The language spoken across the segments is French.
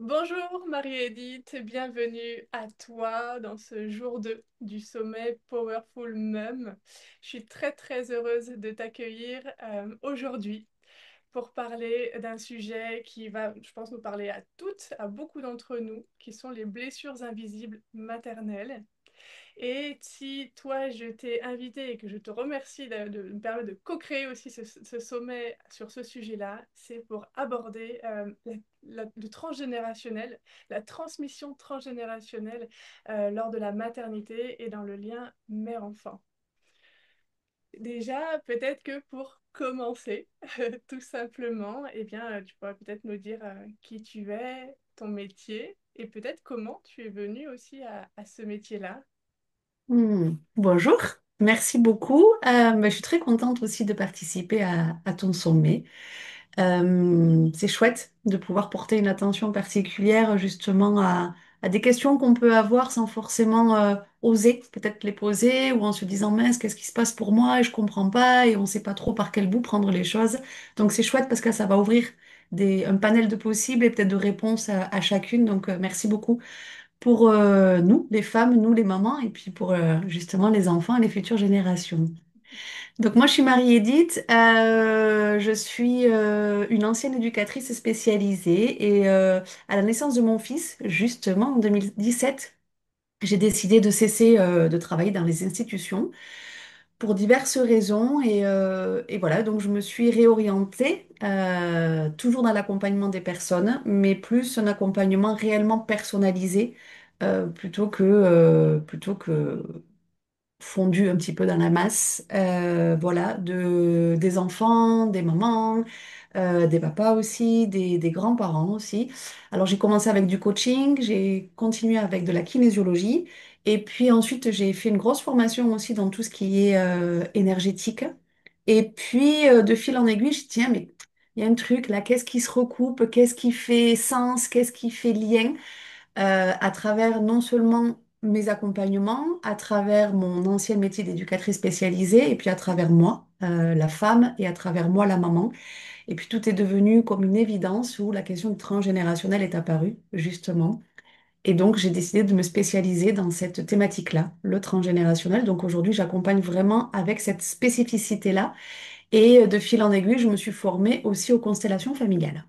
Bonjour Marie-Édith, bienvenue à toi dans ce du sommet Powerful Mum. Je suis très heureuse de t'accueillir aujourd'hui pour parler d'un sujet qui va, je pense, nous parler à toutes, à beaucoup d'entre nous, qui sont les blessures invisibles maternelles. Et si toi, je t'ai invité et que je te remercie de me permettre de co-créer aussi ce sommet sur ce sujet-là, c'est pour aborder le transgénérationnel, la transmission transgénérationnelle lors de la maternité et dans le lien mère-enfant. Déjà, peut-être que pour commencer, tout simplement, eh bien, tu pourrais peut-être nous dire qui tu es, ton métier, et peut-être comment tu es venu aussi à ce métier-là. Bonjour, merci beaucoup. Je suis très contente aussi de participer à ton sommet. C'est chouette de pouvoir porter une attention particulière justement à des questions qu'on peut avoir sans forcément oser peut-être les poser ou en se disant mince, qu'est-ce qui se passe pour moi et je comprends pas et on sait pas trop par quel bout prendre les choses. Donc c'est chouette parce que ça va ouvrir un panel de possibles et peut-être de réponses à chacune. Donc merci beaucoup pour nous, les femmes, nous, les mamans, et puis pour justement les enfants et les futures générations. Donc moi, je suis Marie-Édith, je suis une ancienne éducatrice spécialisée et à la naissance de mon fils, justement en 2017, j'ai décidé de cesser de travailler dans les institutions pour diverses raisons et voilà, donc je me suis réorientée toujours dans l'accompagnement des personnes, mais plus un accompagnement réellement personnalisé plutôt que fondu un petit peu dans la masse, voilà, des enfants, des mamans, des papas aussi, des grands-parents aussi. Alors j'ai commencé avec du coaching, j'ai continué avec de la kinésiologie, et puis ensuite j'ai fait une grosse formation aussi dans tout ce qui est énergétique. Et puis de fil en aiguille, je dis, tiens, mais il y a un truc là, qu'est-ce qui se recoupe, qu'est-ce qui fait sens, qu'est-ce qui fait lien? À travers non seulement mes accompagnements, à travers mon ancien métier d'éducatrice spécialisée, et puis à travers moi, la femme, et à travers moi, la maman. Et puis tout est devenu comme une évidence où la question du transgénérationnel est apparue, justement. Et donc j'ai décidé de me spécialiser dans cette thématique-là, le transgénérationnel. Donc aujourd'hui, j'accompagne vraiment avec cette spécificité-là. Et de fil en aiguille, je me suis formée aussi aux constellations familiales.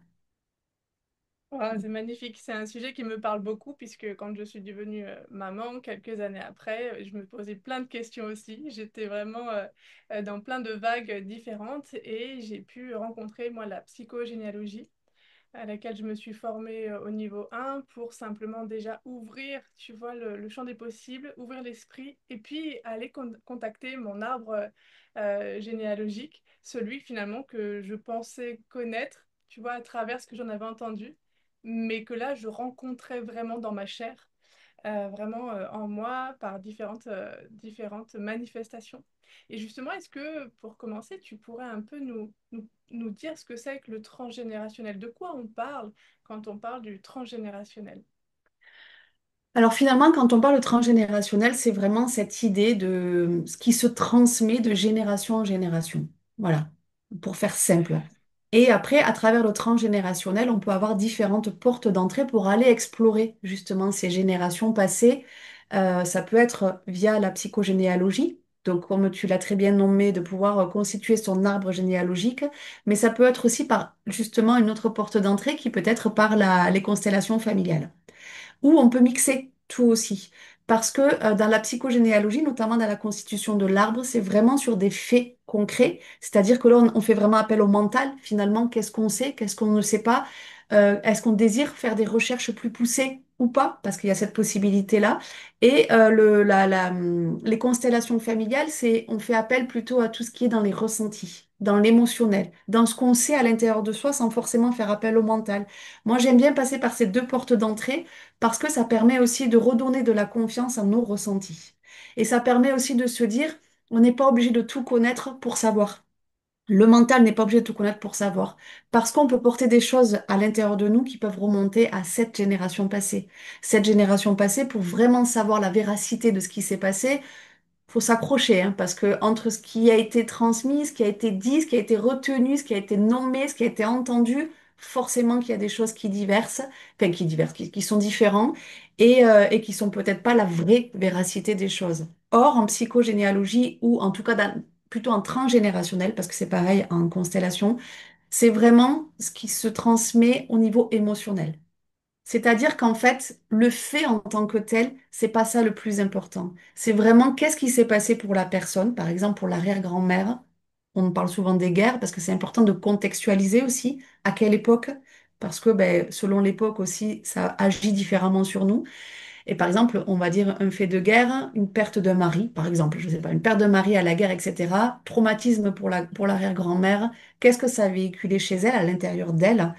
Ah, c'est magnifique, c'est un sujet qui me parle beaucoup puisque quand je suis devenue maman, quelques années après, je me posais plein de questions aussi. J'étais vraiment dans plein de vagues différentes et j'ai pu rencontrer moi la psychogénéalogie à laquelle je me suis formée au niveau 1 pour simplement déjà ouvrir, tu vois, le champ des possibles, ouvrir l'esprit et puis aller contacter mon arbre généalogique, celui finalement que je pensais connaître, tu vois, à travers ce que j'en avais entendu, mais que là, je rencontrais vraiment dans ma chair, vraiment en moi par différentes manifestations. Et justement, est-ce que pour commencer, tu pourrais un peu nous dire ce que c'est que le transgénérationnel? De quoi on parle quand on parle du transgénérationnel? Alors finalement, quand on parle de transgénérationnel, c'est vraiment cette idée de ce qui se transmet de génération en génération. Voilà, pour faire simple. Et après, à travers le transgénérationnel, on peut avoir différentes portes d'entrée pour aller explorer justement ces générations passées. Ça peut être via la psychogénéalogie. Donc, comme tu l'as très bien nommé, de pouvoir constituer son arbre généalogique, mais ça peut être aussi par justement une autre porte d'entrée qui peut être par les constellations familiales. Ou on peut mixer tout aussi. Parce que dans la psychogénéalogie, notamment dans la constitution de l'arbre, c'est vraiment sur des faits concrets. C'est-à-dire que là, on fait vraiment appel au mental. Finalement, qu'est-ce qu'on sait, qu'est-ce qu'on ne sait pas? Est-ce qu'on désire faire des recherches plus poussées ou pas? Parce qu'il y a cette possibilité-là. Et les constellations familiales, on fait appel plutôt à tout ce qui est dans les ressentis, dans l'émotionnel, dans ce qu'on sait à l'intérieur de soi sans forcément faire appel au mental. Moi, j'aime bien passer par ces deux portes d'entrée parce que ça permet aussi de redonner de la confiance à nos ressentis. Et ça permet aussi de se dire, on n'est pas obligé de tout connaître pour savoir. Le mental n'est pas obligé de tout connaître pour savoir, parce qu'on peut porter des choses à l'intérieur de nous qui peuvent remonter à cette génération passée. Cette génération passée, pour vraiment savoir la véracité de ce qui s'est passé, faut s'accrocher, hein, parce que entre ce qui a été transmis, ce qui a été dit, ce qui a été retenu, ce qui a été nommé, ce qui a été entendu, forcément qu'il y a des choses qui diversent, enfin qui diversent, qui sont différents et qui sont peut-être pas la vraie véracité des choses. Or, en psychogénéalogie ou en tout cas plutôt en transgénérationnel, parce que c'est pareil en constellation, c'est vraiment ce qui se transmet au niveau émotionnel. C'est-à-dire qu'en fait, le fait en tant que tel, c'est pas ça le plus important. C'est vraiment qu'est-ce qui s'est passé pour la personne, par exemple pour l'arrière-grand-mère. On parle souvent des guerres parce que c'est important de contextualiser aussi à quelle époque, parce que ben, selon l'époque aussi, ça agit différemment sur nous. Et par exemple, on va dire un fait de guerre, une perte d'un mari, par exemple, je sais pas, une perte de mari à la guerre, etc. Traumatisme pour l'arrière-grand-mère. Qu'est-ce que ça a véhiculé chez elle, à l'intérieur d'elle?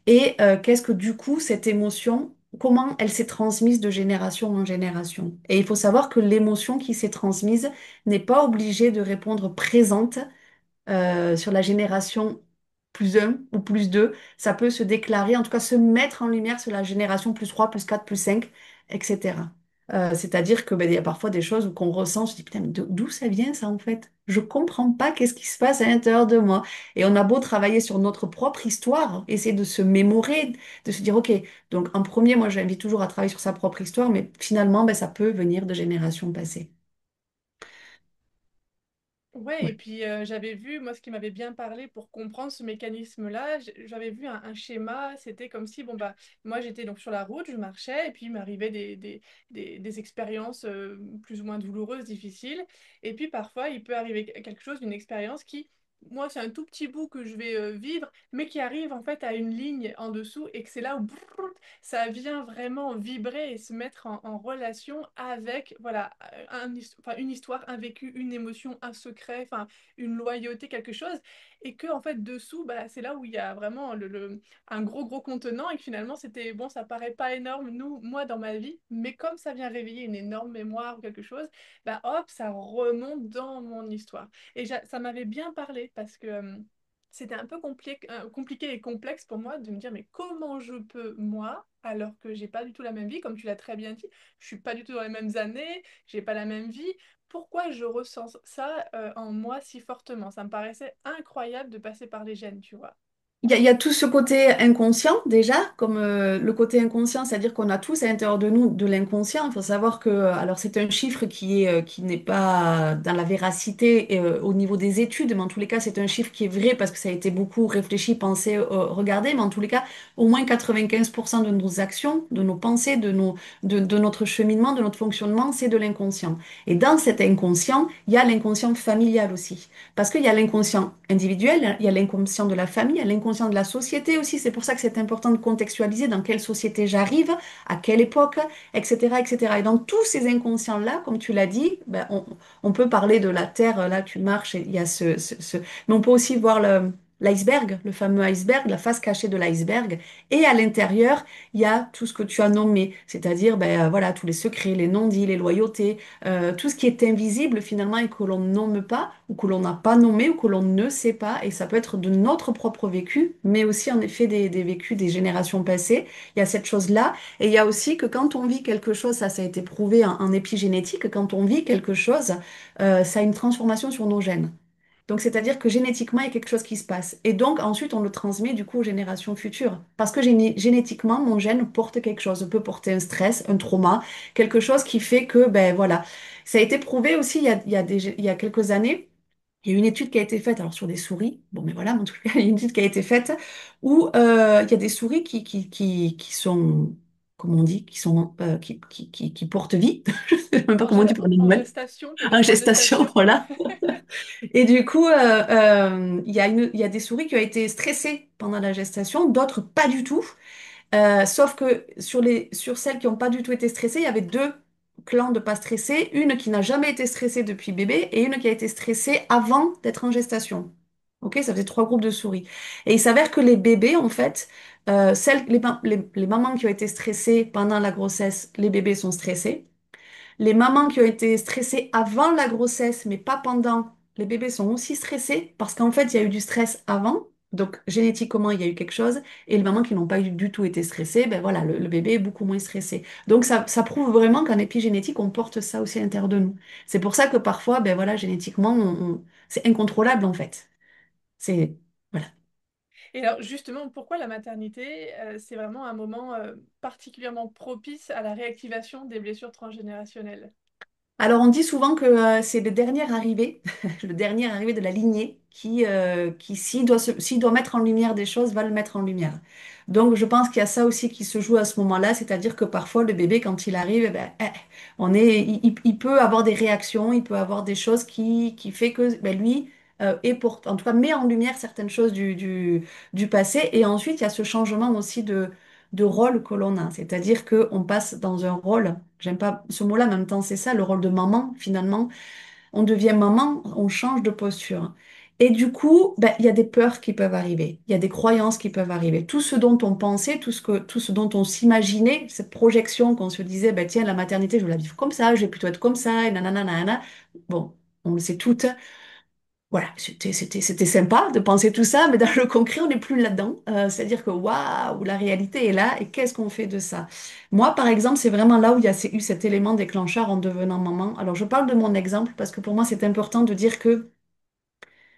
Et qu'est-ce que du coup, cette émotion, comment elle s'est transmise de génération en génération? Et il faut savoir que l'émotion qui s'est transmise n'est pas obligée de répondre présente sur la génération plus un ou plus 2. Ça peut se déclarer, en tout cas se mettre en lumière sur la génération plus 3 plus 4 plus 5, etc. C'est-à-dire que ben, il y a parfois des choses qu'on ressent, on se dit, putain, mais d'où ça vient ça en fait? Je comprends pas qu'est-ce qui se passe à l'intérieur de moi. Et on a beau travailler sur notre propre histoire, essayer de se mémorer, de se dire, ok, donc en premier, moi j'invite toujours à travailler sur sa propre histoire, mais finalement, ben, ça peut venir de générations passées. Ouais, et Ouais. puis j'avais vu, moi, ce qui m'avait bien parlé pour comprendre ce mécanisme-là, j'avais vu un schéma, c'était comme si, bon, bah, moi j'étais donc sur la route, je marchais, et puis il m'arrivait des expériences plus ou moins douloureuses, difficiles, et puis parfois il peut arriver quelque chose, une expérience qui, moi, c'est un tout petit bout que je vais vivre, mais qui arrive en fait à une ligne en dessous, et que c'est là où brrr, ça vient vraiment vibrer et se mettre en relation avec, voilà, enfin, une histoire, un vécu, une émotion, un secret, enfin, une loyauté, quelque chose, et que, en fait, dessous, bah, c'est là où il y a vraiment un gros, gros contenant, et que finalement, c'était, bon, ça paraît pas énorme, moi, dans ma vie, mais comme ça vient réveiller une énorme mémoire ou quelque chose, bah, hop, ça remonte dans mon histoire. Et ça m'avait bien parlé, parce que c'était un peu compliqué et complexe pour moi de me dire, mais comment je peux, moi, alors que j'ai pas du tout la même vie, comme tu l'as très bien dit, je suis pas du tout dans les mêmes années, j'ai pas la même vie, pourquoi je ressens ça en moi si fortement? Ça me paraissait incroyable de passer par les gènes, tu vois. Il y a tout ce côté inconscient déjà, comme le côté inconscient, c'est-à-dire qu'on a tous à l'intérieur de nous de l'inconscient. Il faut savoir que, alors c'est un chiffre qui n'est pas dans la véracité au niveau des études, mais en tous les cas c'est un chiffre qui est vrai parce que ça a été beaucoup réfléchi, pensé, regardé, mais en tous les cas au moins 95% de nos actions, de nos pensées, de notre cheminement, de notre fonctionnement, c'est de l'inconscient. Et dans cet inconscient, il y a l'inconscient familial aussi. Parce qu'il y a l'inconscient individuel, il y a l'inconscient de la famille, il y a l'inconscient de la société aussi. C'est pour ça que c'est important de contextualiser dans quelle société j'arrive, à quelle époque, etc., etc. Et dans tous ces inconscients-là, comme tu l'as dit, ben, on peut parler de la Terre, là tu marches, et il y a mais on peut aussi voir l'iceberg, le fameux iceberg, la face cachée de l'iceberg. Et à l'intérieur, il y a tout ce que tu as nommé, c'est-à-dire ben, voilà, tous les secrets, les non-dits, les loyautés, tout ce qui est invisible finalement et que l'on nomme pas, ou que l'on n'a pas nommé, ou que l'on ne sait pas. Et ça peut être de notre propre vécu, mais aussi en effet des vécus des générations passées. Il y a cette chose-là. Et il y a aussi que quand on vit quelque chose, ça a été prouvé en épigénétique, quand on vit quelque chose, ça a une transformation sur nos gènes. Donc, c'est-à-dire que génétiquement, il y a quelque chose qui se passe. Et donc, ensuite, on le transmet du coup aux générations futures. Parce que génétiquement, mon gène porte quelque chose. Peut porter un stress, un trauma, quelque chose qui fait que, ben voilà. Ça a été prouvé aussi il y a quelques années. Il y a une étude qui a été faite, alors sur des souris, bon, mais voilà, en tout cas, il y a une étude qui a été faite où il y a des souris qui sont, comment on dit, qui portent vie. Je sais même pas comment on dit pour les En nouvelles. gestation, En peut-être en gestation, gestation. voilà. Et du coup, il y a des souris qui ont été stressées pendant la gestation, d'autres pas du tout. Sauf que sur celles qui n'ont pas du tout été stressées, il y avait deux clans de pas stressés, une qui n'a jamais été stressée depuis bébé et une qui a été stressée avant d'être en gestation. Ok, ça faisait trois groupes de souris. Et il s'avère que les bébés, en fait, les mamans qui ont été stressées pendant la grossesse, les bébés sont stressés. Les mamans qui ont été stressées avant la grossesse, mais pas pendant, les bébés sont aussi stressés parce qu'en fait, il y a eu du stress avant. Donc, génétiquement, il y a eu quelque chose. Et les mamans qui n'ont pas du tout été stressées, ben voilà, le bébé est beaucoup moins stressé. Donc, ça prouve vraiment qu'en épigénétique, on porte ça aussi à l'intérieur de nous. C'est pour ça que parfois, ben voilà, génétiquement, c'est incontrôlable en fait. C'est, voilà. Et alors justement, pourquoi la maternité, c'est vraiment un moment particulièrement propice à la réactivation des blessures transgénérationnelles? Alors, on dit souvent que c'est le dernier arrivé, le dernier arrivé de la lignée, qui s'il doit mettre en lumière des choses, va le mettre en lumière. Donc, je pense qu'il y a ça aussi qui se joue à ce moment-là, c'est-à-dire que parfois, le bébé, quand il arrive, eh ben, il peut avoir des réactions, il peut avoir des choses qui fait que ben, lui, en tout cas, met en lumière certaines choses du passé. Et ensuite, il y a ce changement aussi de rôle que l'on a. C'est-à-dire qu'on passe dans un rôle, j'aime pas ce mot-là, mais en même temps, c'est ça, le rôle de maman, finalement. On devient maman, on change de posture. Et du coup, ben, il y a des peurs qui peuvent arriver, il y a des croyances qui peuvent arriver. Tout ce dont on pensait, tout ce dont on s'imaginait, cette projection qu'on se disait, ben, tiens, la maternité, je veux la vivre comme ça, je vais plutôt être comme ça, et nanana, nanana. Bon, on le sait toutes. Voilà, c'était sympa de penser tout ça, mais dans le concret, on n'est plus là-dedans. C'est-à-dire que waouh, la réalité est là, et qu'est-ce qu'on fait de ça? Moi, par exemple, c'est vraiment là où il y a eu cet élément déclencheur en devenant maman. Alors, je parle de mon exemple parce que pour moi, c'est important de dire que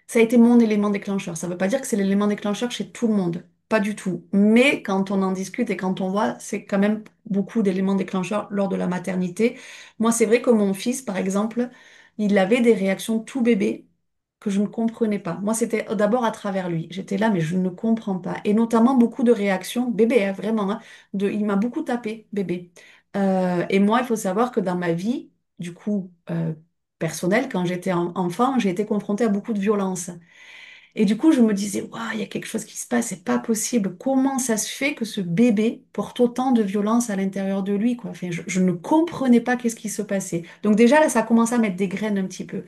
ça a été mon élément déclencheur. Ça ne veut pas dire que c'est l'élément déclencheur chez tout le monde, pas du tout. Mais quand on en discute et quand on voit, c'est quand même beaucoup d'éléments déclencheurs lors de la maternité. Moi, c'est vrai que mon fils, par exemple, il avait des réactions tout bébé que je ne comprenais pas. Moi, c'était d'abord à travers lui. J'étais là, mais je ne comprends pas. Et notamment beaucoup de réactions, bébé, hein, vraiment, hein, il m'a beaucoup tapé, bébé. Et moi, il faut savoir que dans ma vie, du coup, personnelle, quand j'étais enfant, j'ai été confrontée à beaucoup de violences. Et du coup, je me disais, waouh, il y a quelque chose qui se passe, c'est pas possible. Comment ça se fait que ce bébé porte autant de violence à l'intérieur de lui, quoi? Enfin, je ne comprenais pas qu'est-ce qui se passait. Donc déjà, là, ça a commencé à mettre des graines un petit peu.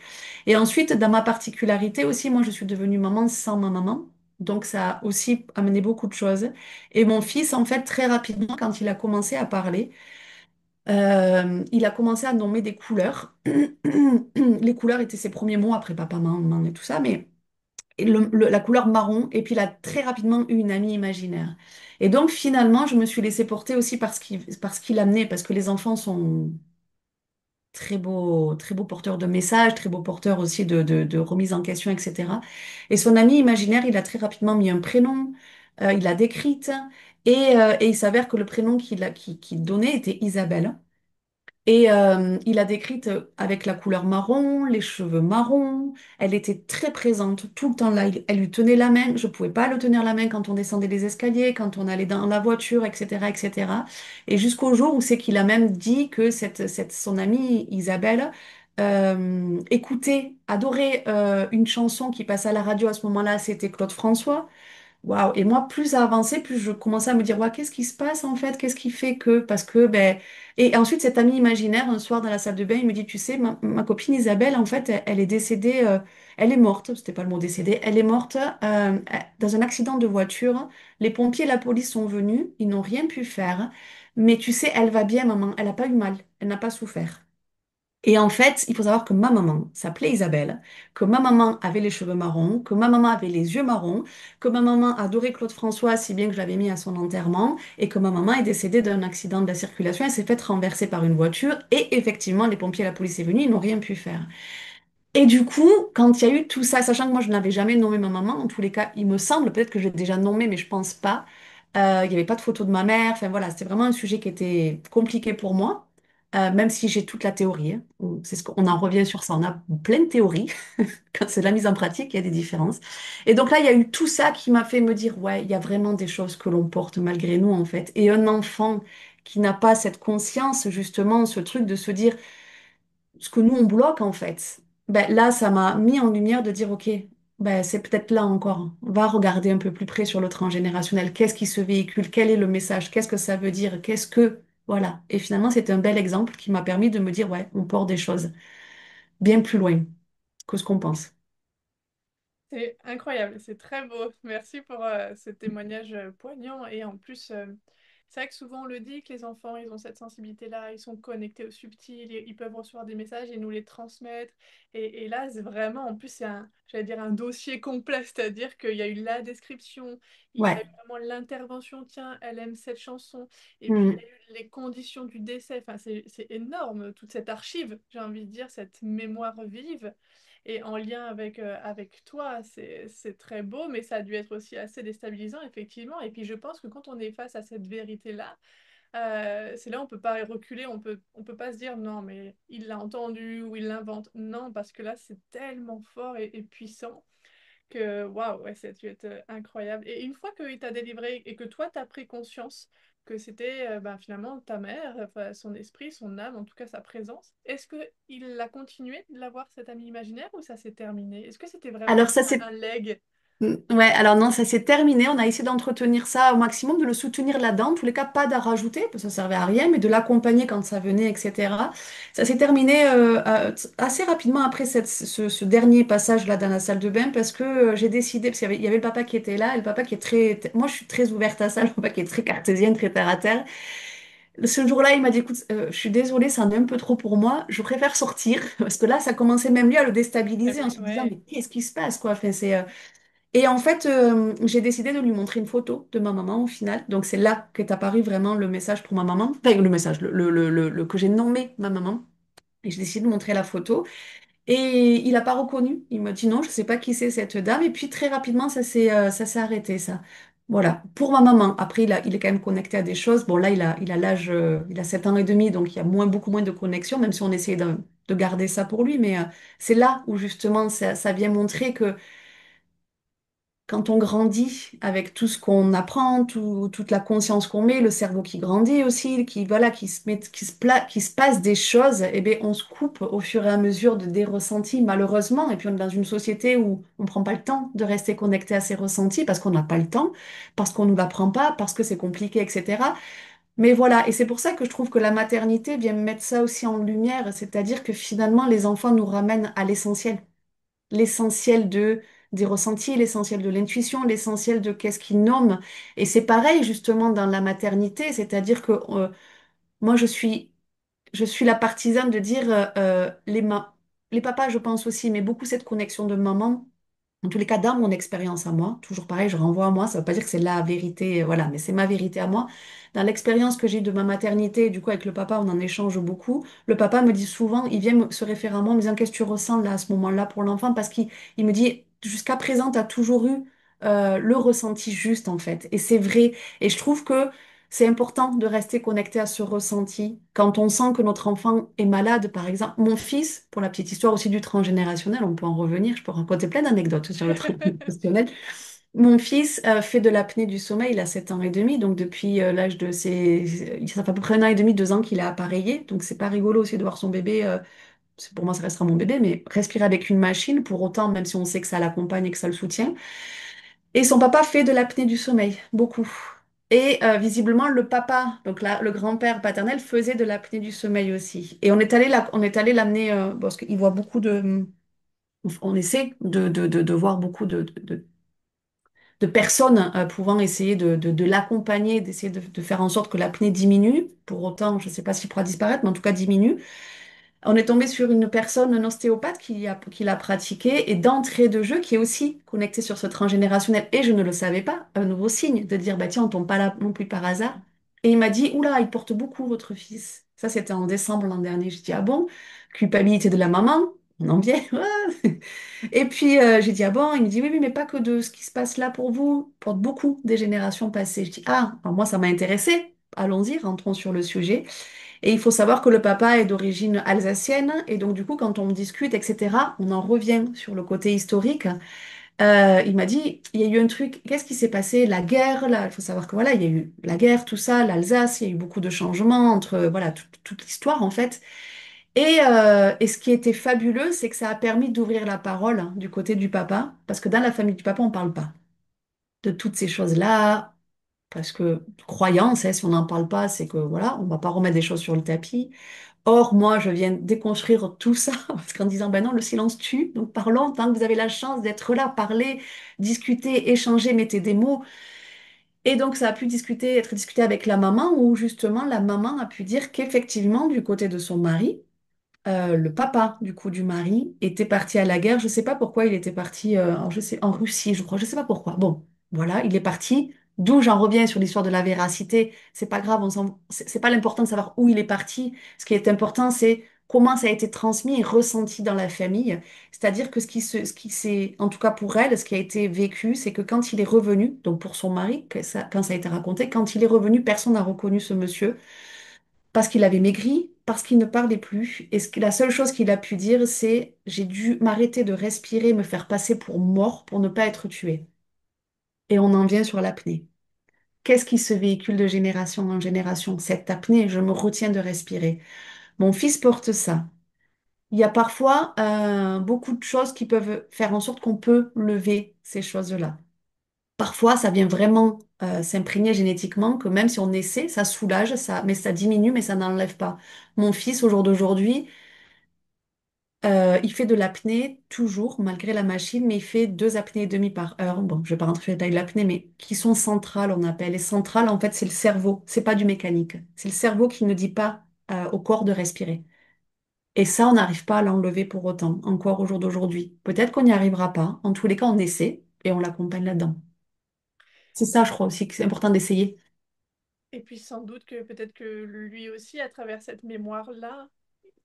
Et ensuite, dans ma particularité aussi, moi, je suis devenue maman sans ma maman. Donc ça a aussi amené beaucoup de choses. Et mon fils, en fait, très rapidement, quand il a commencé à parler, il a commencé à nommer des couleurs. Les couleurs étaient ses premiers mots après papa, maman et tout ça, mais la couleur marron, et puis il a très rapidement eu une amie imaginaire. Et donc finalement, je me suis laissée porter aussi par ce qu'il amenait, parce que les enfants sont très beaux porteurs de messages, très beaux porteurs aussi de remise en question, etc. Et son amie imaginaire, il a très rapidement mis un prénom, il l'a décrite, et il s'avère que le prénom qu'il donnait était Isabelle. Et il a décrite avec la couleur marron, les cheveux marrons. Elle était très présente tout le temps là. Elle lui tenait la main. Je ne pouvais pas le tenir la main quand on descendait les escaliers, quand on allait dans la voiture, etc., etc. Et cetera. Et jusqu'au jour où c'est qu'il a même dit que son amie Isabelle écoutait, adorait une chanson qui passait à la radio à ce moment-là, c'était Claude François. Waouh! Et moi, plus ça avançait, plus je commençais à me dire, ouais, qu'est-ce qui se passe en fait? Qu'est-ce qui fait que? Parce que, ben. Et ensuite, cet ami imaginaire, un soir dans la salle de bain, il me dit, tu sais, ma copine Isabelle, en fait, elle est décédée, elle est morte, c'était pas le mot décédée, elle est morte dans un accident de voiture. Les pompiers et la police sont venus, ils n'ont rien pu faire. Mais tu sais, elle va bien, maman, elle n'a pas eu mal, elle n'a pas souffert. Et en fait, il faut savoir que ma maman s'appelait Isabelle, que ma maman avait les cheveux marrons, que ma maman avait les yeux marrons, que ma maman adorait Claude François, si bien que je l'avais mis à son enterrement, et que ma maman est décédée d'un accident de la circulation. Elle s'est faite renverser par une voiture, et effectivement, les pompiers et la police est venus, ils n'ont rien pu faire. Et du coup, quand il y a eu tout ça, sachant que moi je n'avais jamais nommé ma maman, en tous les cas, il me semble, peut-être que j'ai déjà nommé, mais je pense pas. Il n'y avait pas de photo de ma mère. Enfin voilà, c'était vraiment un sujet qui était compliqué pour moi, même si j'ai toute la théorie, hein. C'est ce qu'on en revient sur ça. On a plein de théories. Quand c'est de la mise en pratique, il y a des différences. Et donc là, il y a eu tout ça qui m'a fait me dire, ouais, il y a vraiment des choses que l'on porte malgré nous, en fait. Et un enfant qui n'a pas cette conscience, justement, ce truc de se dire ce que nous on bloque en fait. Ben, là, ça m'a mis en lumière de dire, ok, ben, c'est peut-être là encore. On va regarder un peu plus près sur le transgénérationnel. Qu'est-ce qui se véhicule? Quel est le message? Qu'est-ce que ça veut dire? Qu'est-ce que... Voilà. Et finalement, c'est un bel exemple qui m'a permis de me dire, ouais, on porte des choses bien plus loin que ce qu'on pense. C'est incroyable, c'est très beau. Merci pour ce témoignage poignant. Et en plus, c'est vrai que souvent on le dit que les enfants, ils ont cette sensibilité-là, ils sont connectés au subtil, ils peuvent recevoir des messages et nous les transmettre. Et là, c'est vraiment, en plus, c'est un, j'allais dire un dossier complet, c'est-à-dire qu'il y a eu la description, il y a eu Ouais. vraiment l'intervention, tiens, elle aime cette chanson, et puis il y Mm. a eu les conditions du décès. Enfin, c'est énorme, toute cette archive, j'ai envie de dire, cette mémoire vive. et en lien avec toi. C'est très beau, mais ça a dû être aussi assez déstabilisant, effectivement. Et puis je pense que quand on est face à cette vérité-là, c'est là on peut pas reculer, on peut pas se dire non, mais il l'a entendu ou il l'invente. Non, parce que là, c'est tellement fort et puissant que waouh, ouais, ça a dû être incroyable. Et une fois qu'il t'a délivré et que toi, t'as pris conscience que c'était ben, finalement ta mère, enfin, son esprit, son âme, en tout cas sa présence, est-ce que il a continué de l'avoir cet ami imaginaire ou ça s'est terminé? Est-ce que c'était vraiment Alors ça un c'est leg? Ouais, alors non, ça s'est terminé. On a essayé d'entretenir ça au maximum, de le soutenir là-dedans. En tous les cas, pas d'en rajouter, parce que ça servait à rien, mais de l'accompagner quand ça venait, etc. Ça s'est terminé assez rapidement après ce dernier passage-là dans la salle de bain, parce que j'ai décidé, parce il y avait le papa qui était là, et le papa qui est moi, je suis très ouverte à ça, le papa qui est très cartésienne, très terre à terre. Ce jour-là, il m'a dit, écoute, je suis désolée, c'en est un peu trop pour moi, je préfère sortir, parce que là, ça commençait même lui à le Eh déstabiliser en oui, se disant, ouais. mais qu'est-ce qui se passe, quoi? Enfin, et en fait, j'ai décidé de lui montrer une photo de ma maman au final. Donc c'est là qu'est apparu vraiment le message pour ma maman. Enfin, le message, que j'ai nommé ma maman. Et j'ai décidé de montrer la photo. Et il n'a pas reconnu. Il m'a dit non, je ne sais pas qui c'est cette dame. Et puis très rapidement, ça s'est arrêté, ça. Voilà, pour ma maman. Après, il est quand même connecté à des choses. Bon, là, il a l'âge, il a 7 ans et demi, donc il y a beaucoup moins de connexion, même si on essaie de garder ça pour lui. Mais c'est là où justement ça vient montrer que quand on grandit avec tout ce qu'on apprend, toute la conscience qu'on met, le cerveau qui grandit aussi, voilà, qui se passe des choses, eh bien, on se coupe au fur et à mesure des ressentis, malheureusement. Et puis, on est dans une société où on ne prend pas le temps de rester connecté à ses ressentis parce qu'on n'a pas le temps, parce qu'on ne nous l'apprend pas, parce que c'est compliqué, etc. Mais voilà, et c'est pour ça que je trouve que la maternité vient mettre ça aussi en lumière, c'est-à-dire que finalement, les enfants nous ramènent à l'essentiel des ressentis, l'essentiel de l'intuition, l'essentiel de qu'est-ce qu'ils nomment. Et c'est pareil justement dans la maternité, c'est-à-dire que moi je suis la partisane de dire les papas je pense aussi, mais beaucoup cette connexion de maman. En tous les cas, dans mon expérience à moi, toujours pareil, je renvoie à moi, ça ne veut pas dire que c'est la vérité, voilà, mais c'est ma vérité à moi. Dans l'expérience que j'ai eue de ma maternité, du coup, avec le papa, on en échange beaucoup. Le papa me dit souvent, il vient se référer à moi en me disant, qu'est-ce que tu ressens là, à ce moment-là pour l'enfant? Parce qu'il me dit, jusqu'à présent, tu as toujours eu le ressenti juste, en fait. Et c'est vrai. Et je trouve que c'est important de rester connecté à ce ressenti. Quand on sent que notre enfant est malade, par exemple, mon fils, pour la petite histoire aussi du transgénérationnel, on peut en revenir, je peux raconter plein d'anecdotes sur le transgénérationnel. Mon fils fait de l'apnée du sommeil, il a 7 ans et demi, donc depuis l'âge de ça fait à peu près un an et demi, 2 ans qu'il est appareillé, donc c'est pas rigolo aussi de voir son bébé, pour moi ça restera mon bébé, mais respirer avec une machine, pour autant, même si on sait que ça l'accompagne et que ça le soutient. Et son papa fait de l'apnée du sommeil, beaucoup. Et visiblement, le papa, donc là, le grand-père paternel, faisait de l'apnée du sommeil aussi. Et on est allé l'amener, parce qu'il voit beaucoup de... On essaie de voir beaucoup de personnes pouvant essayer de l'accompagner, d'essayer de faire en sorte que l'apnée diminue. Pour autant, je ne sais pas s'il pourra disparaître, mais en tout cas diminue. On est tombé sur une personne, un ostéopathe qui l'a pratiqué et d'entrée de jeu qui est aussi connecté sur ce transgénérationnel. Et je ne le savais pas, un nouveau signe de dire, bah tiens, on tombe pas là non plus par hasard. Et il m'a dit, oula, il porte beaucoup votre fils. Ça, c'était en décembre l'an dernier. Je dis, ah bon? Culpabilité de la maman? On en vient. Et puis j'ai dit, ah bon? Il me dit, oui, oui, mais pas que de ce qui se passe là pour vous. Il porte beaucoup des générations passées. Je dis, ah, alors moi, ça m'a intéressé. Allons-y, rentrons sur le sujet. Et il faut savoir que le papa est d'origine alsacienne, et donc du coup, quand on discute, etc., on en revient sur le côté historique. Il m'a dit, il y a eu un truc, qu'est-ce qui s'est passé? La guerre, là, il faut savoir que voilà, il y a eu la guerre, tout ça, l'Alsace, il y a eu beaucoup de changements entre, voilà, toute l'histoire en fait. Et ce qui était fabuleux, c'est que ça a permis d'ouvrir la parole hein, du côté du papa, parce que dans la famille du papa, on ne parle pas de toutes ces choses-là. Parce que croyance, hein, si on n'en parle pas, c'est que voilà, on va pas remettre des choses sur le tapis. Or, moi, je viens déconstruire tout ça, parce qu'en disant, ben non, le silence tue, donc parlons, tant que vous avez la chance d'être là, parler, discuter, échanger, mettez des mots. Et donc, ça a pu être discuté avec la maman, où justement, la maman a pu dire qu'effectivement, du côté de son mari, le papa du coup du mari était parti à la guerre. Je ne sais pas pourquoi il était parti en Russie, je crois. Je ne sais pas pourquoi. Bon, voilà, il est parti. D'où j'en reviens sur l'histoire de la véracité. C'est pas grave, c'est pas l'important de savoir où il est parti. Ce qui est important, c'est comment ça a été transmis et ressenti dans la famille. C'est-à-dire que ce qui s'est, en tout cas pour elle, ce qui a été vécu, c'est que quand il est revenu, donc pour son mari, quand ça a été raconté, quand il est revenu, personne n'a reconnu ce monsieur parce qu'il avait maigri, parce qu'il ne parlait plus. Et la seule chose qu'il a pu dire, c'est j'ai dû m'arrêter de respirer, me faire passer pour mort pour ne pas être tué. Et on en vient sur l'apnée. Qu'est-ce qui se véhicule de génération en génération? Cette apnée, je me retiens de respirer. Mon fils porte ça. Il y a parfois beaucoup de choses qui peuvent faire en sorte qu'on peut lever ces choses-là. Parfois, ça vient vraiment s'imprégner génétiquement, que même si on essaie, ça soulage, ça, mais ça diminue, mais ça n'enlève pas. Mon fils, au jour d'aujourd'hui, il fait de l'apnée toujours, malgré la machine, mais il fait 2 apnées et demie par heure. Bon, je vais pas rentrer dans les détails de l'apnée, mais qui sont centrales, on appelle. Et centrales, en fait, c'est le cerveau, c'est pas du mécanique. C'est le cerveau qui ne dit pas au corps de respirer. Et ça, on n'arrive pas à l'enlever pour autant, encore au jour d'aujourd'hui. Peut-être qu'on n'y arrivera pas. En tous les cas, on essaie et on l'accompagne là-dedans. C'est ça, je crois aussi que c'est important d'essayer. Et puis sans doute que peut-être que lui aussi, à travers cette mémoire-là,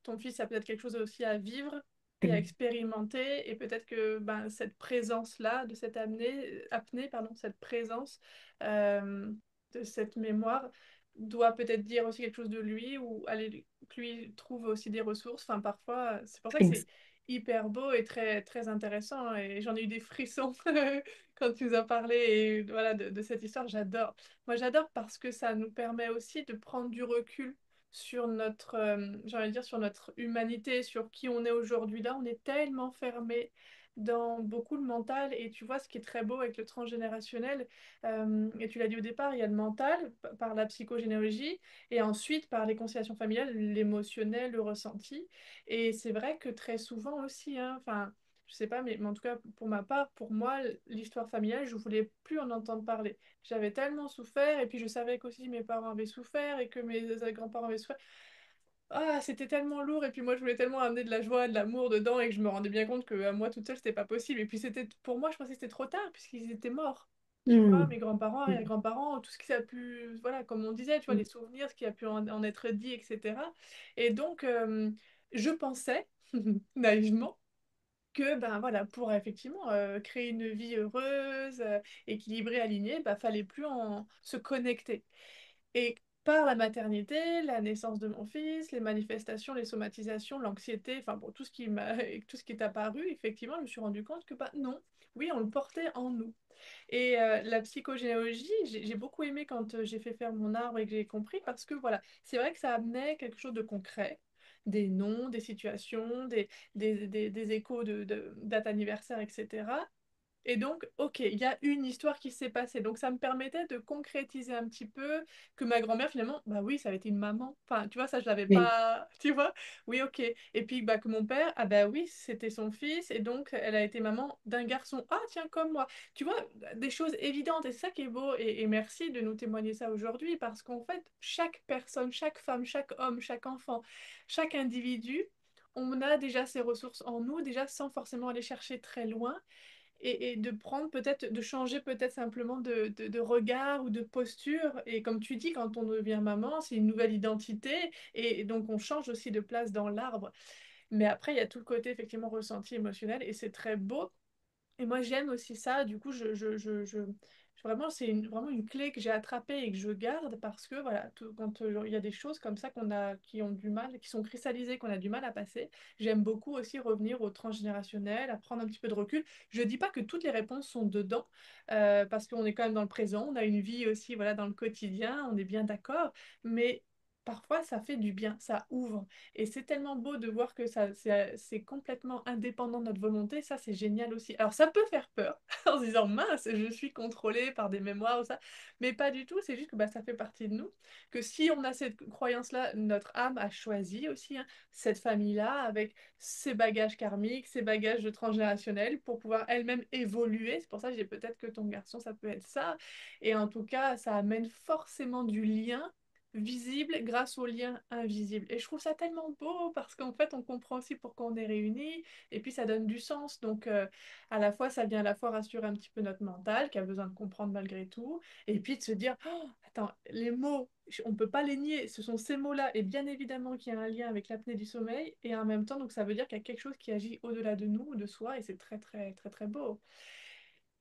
ton fils a peut-être quelque chose aussi à vivre et à expérimenter, et peut-être que ben, cette présence-là, de cette apnée, pardon, cette présence euh, de cette mémoire doit peut-être dire aussi quelque chose de lui, ou aller, que lui trouve aussi des ressources. Enfin, parfois, c'est pour ça que c'est Ex- hyper beau et très, très intéressant, hein, et j'en ai eu des frissons quand tu nous as parlé et, voilà, de cette histoire. J'adore. Moi, j'adore parce que ça nous permet aussi de prendre du recul sur notre, j'ai envie de dire, sur notre humanité, sur qui on est aujourd'hui. Là, on est tellement fermé dans beaucoup le mental. Et tu vois, ce qui est très beau avec le transgénérationnel, et tu l'as dit au départ, il y a le mental par la psychogénéalogie, et ensuite par les conciliations familiales, l'émotionnel, le ressenti. Et c'est vrai que très souvent aussi, hein, enfin, je sais pas, mais en tout cas, pour ma part, pour moi, l'histoire familiale, je voulais plus en entendre parler. J'avais tellement souffert, et puis je savais qu'aussi mes parents avaient souffert et que mes grands-parents avaient souffert. Ah, c'était tellement lourd, et puis moi je voulais tellement amener de la joie, de l'amour dedans, et que je me rendais bien compte que à moi toute seule c'était pas possible. Et puis c'était, pour moi, je pensais que c'était trop tard puisqu'ils étaient morts. Tu vois, Hmm. mes grands-parents, arrière-grands-parents, tout ce qui a pu, voilà, comme on disait, tu vois, les souvenirs, ce qui a pu en être dit, etc. Et donc, je pensais, naïvement, que ben voilà, pour effectivement créer une vie heureuse, équilibrée, alignée, bah fallait plus en se connecter. Et par la maternité, la naissance de mon fils, les manifestations, les somatisations, l'anxiété, enfin bon, tout ce qui m'a, tout ce qui est apparu, effectivement, je me suis rendu compte que bah non, oui, on le portait en nous. Et la psychogénéalogie, j'ai beaucoup aimé quand j'ai fait faire mon arbre et que j'ai compris, parce que voilà, c'est vrai que ça amenait quelque chose de concret, des noms, des situations, des échos de dates anniversaires, etc. Et donc, ok, il y a une histoire qui s'est passée. Donc, ça me permettait de concrétiser un petit peu que ma grand-mère, finalement, bah oui, ça avait été une maman. Enfin, tu vois, ça, je l'avais Oui. pas. Tu vois? Oui, ok. Et puis, bah, que mon père, ah bah oui, c'était son fils. Et donc, elle a été maman d'un garçon. Ah, tiens, comme moi. Tu vois, des choses évidentes. Et c'est ça qui est beau. Et merci de nous témoigner ça aujourd'hui. Parce qu'en fait, chaque personne, chaque femme, chaque homme, chaque enfant, chaque individu, on a déjà ces ressources en nous, déjà sans forcément aller chercher très loin, et de prendre peut-être, de changer peut-être simplement de regard ou de posture. Et comme tu dis, quand on devient maman, c'est une nouvelle identité, et donc on change aussi de place dans l'arbre. Mais après, il y a tout le côté effectivement ressenti émotionnel, et c'est très beau. Et moi, j'aime aussi ça. Du coup, vraiment, vraiment une clé que j'ai attrapée et que je garde, parce que voilà, quand il y a des choses comme ça qui ont du mal, qui sont cristallisées, qu'on a du mal à passer, j'aime beaucoup aussi revenir au transgénérationnel, à prendre un petit peu de recul. Je dis pas que toutes les réponses sont dedans, parce qu'on est quand même dans le présent, on a une vie aussi, voilà, dans le quotidien, on est bien d'accord, mais parfois ça fait du bien, ça ouvre. Et c'est tellement beau de voir que ça, c'est complètement indépendant de notre volonté. Ça, c'est génial aussi. Alors, ça peut faire peur en se disant, mince, je suis contrôlée par des mémoires ou ça. Mais pas du tout. C'est juste que bah, ça fait partie de nous. Que si on a cette croyance-là, notre âme a choisi aussi, hein, cette famille-là avec ses bagages karmiques, ses bagages transgénérationnels pour pouvoir elle-même évoluer. C'est pour ça que j'ai peut-être que ton garçon, ça peut être ça. Et en tout cas, ça amène forcément du lien visible grâce aux liens invisibles. Et je trouve ça tellement beau parce qu'en fait, on comprend aussi pourquoi on est réunis et puis ça donne du sens. Donc, à la fois, ça vient à la fois rassurer un petit peu notre mental qui a besoin de comprendre malgré tout et puis de se dire, oh, attends, les mots, on ne peut pas les nier, ce sont ces mots-là et bien évidemment qu'il y a un lien avec l'apnée du sommeil et en même temps, donc ça veut dire qu'il y a quelque chose qui agit au-delà de nous, de soi et c'est très, très, très, très beau.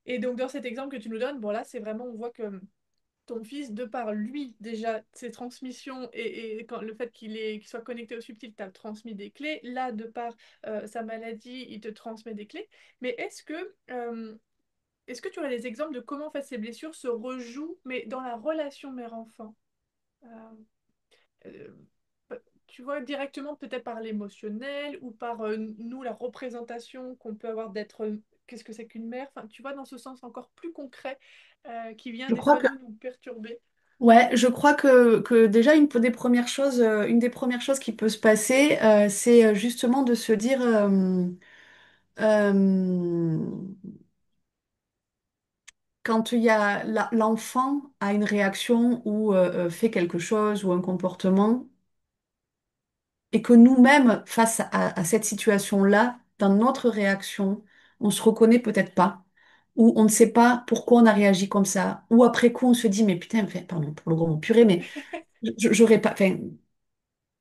Et donc, dans cet exemple que tu nous donnes, bon là, c'est vraiment, on voit que ton fils, de par lui, déjà, ses transmissions et quand, le fait qu'il soit connecté au subtil, t'a transmis des clés. Là, de par sa maladie, il te transmet des clés. Mais est-ce que tu aurais des exemples de comment en fait, ces blessures se rejouent, mais dans la relation mère-enfant? Euh, euh, Tu vois, directement peut-être par l'émotionnel ou par nous, la représentation qu'on peut avoir d'être, qu'est-ce que c'est qu'une mère? Enfin, tu vois, dans ce sens encore plus concret qui vient Je des crois fois que, nous perturber. ouais, je crois que déjà une des premières choses qui peut se passer, c'est justement de se dire, euh, quand il y a l'enfant a une réaction ou fait quelque chose ou un comportement, et que nous-mêmes, face à cette situation-là, dans notre réaction, on se reconnaît peut-être pas, ou on ne sait pas pourquoi on a réagi comme ça, ou après coup on se dit, mais putain, enfin, pardon pour le gros mot purée, mais j'aurais pas, enfin,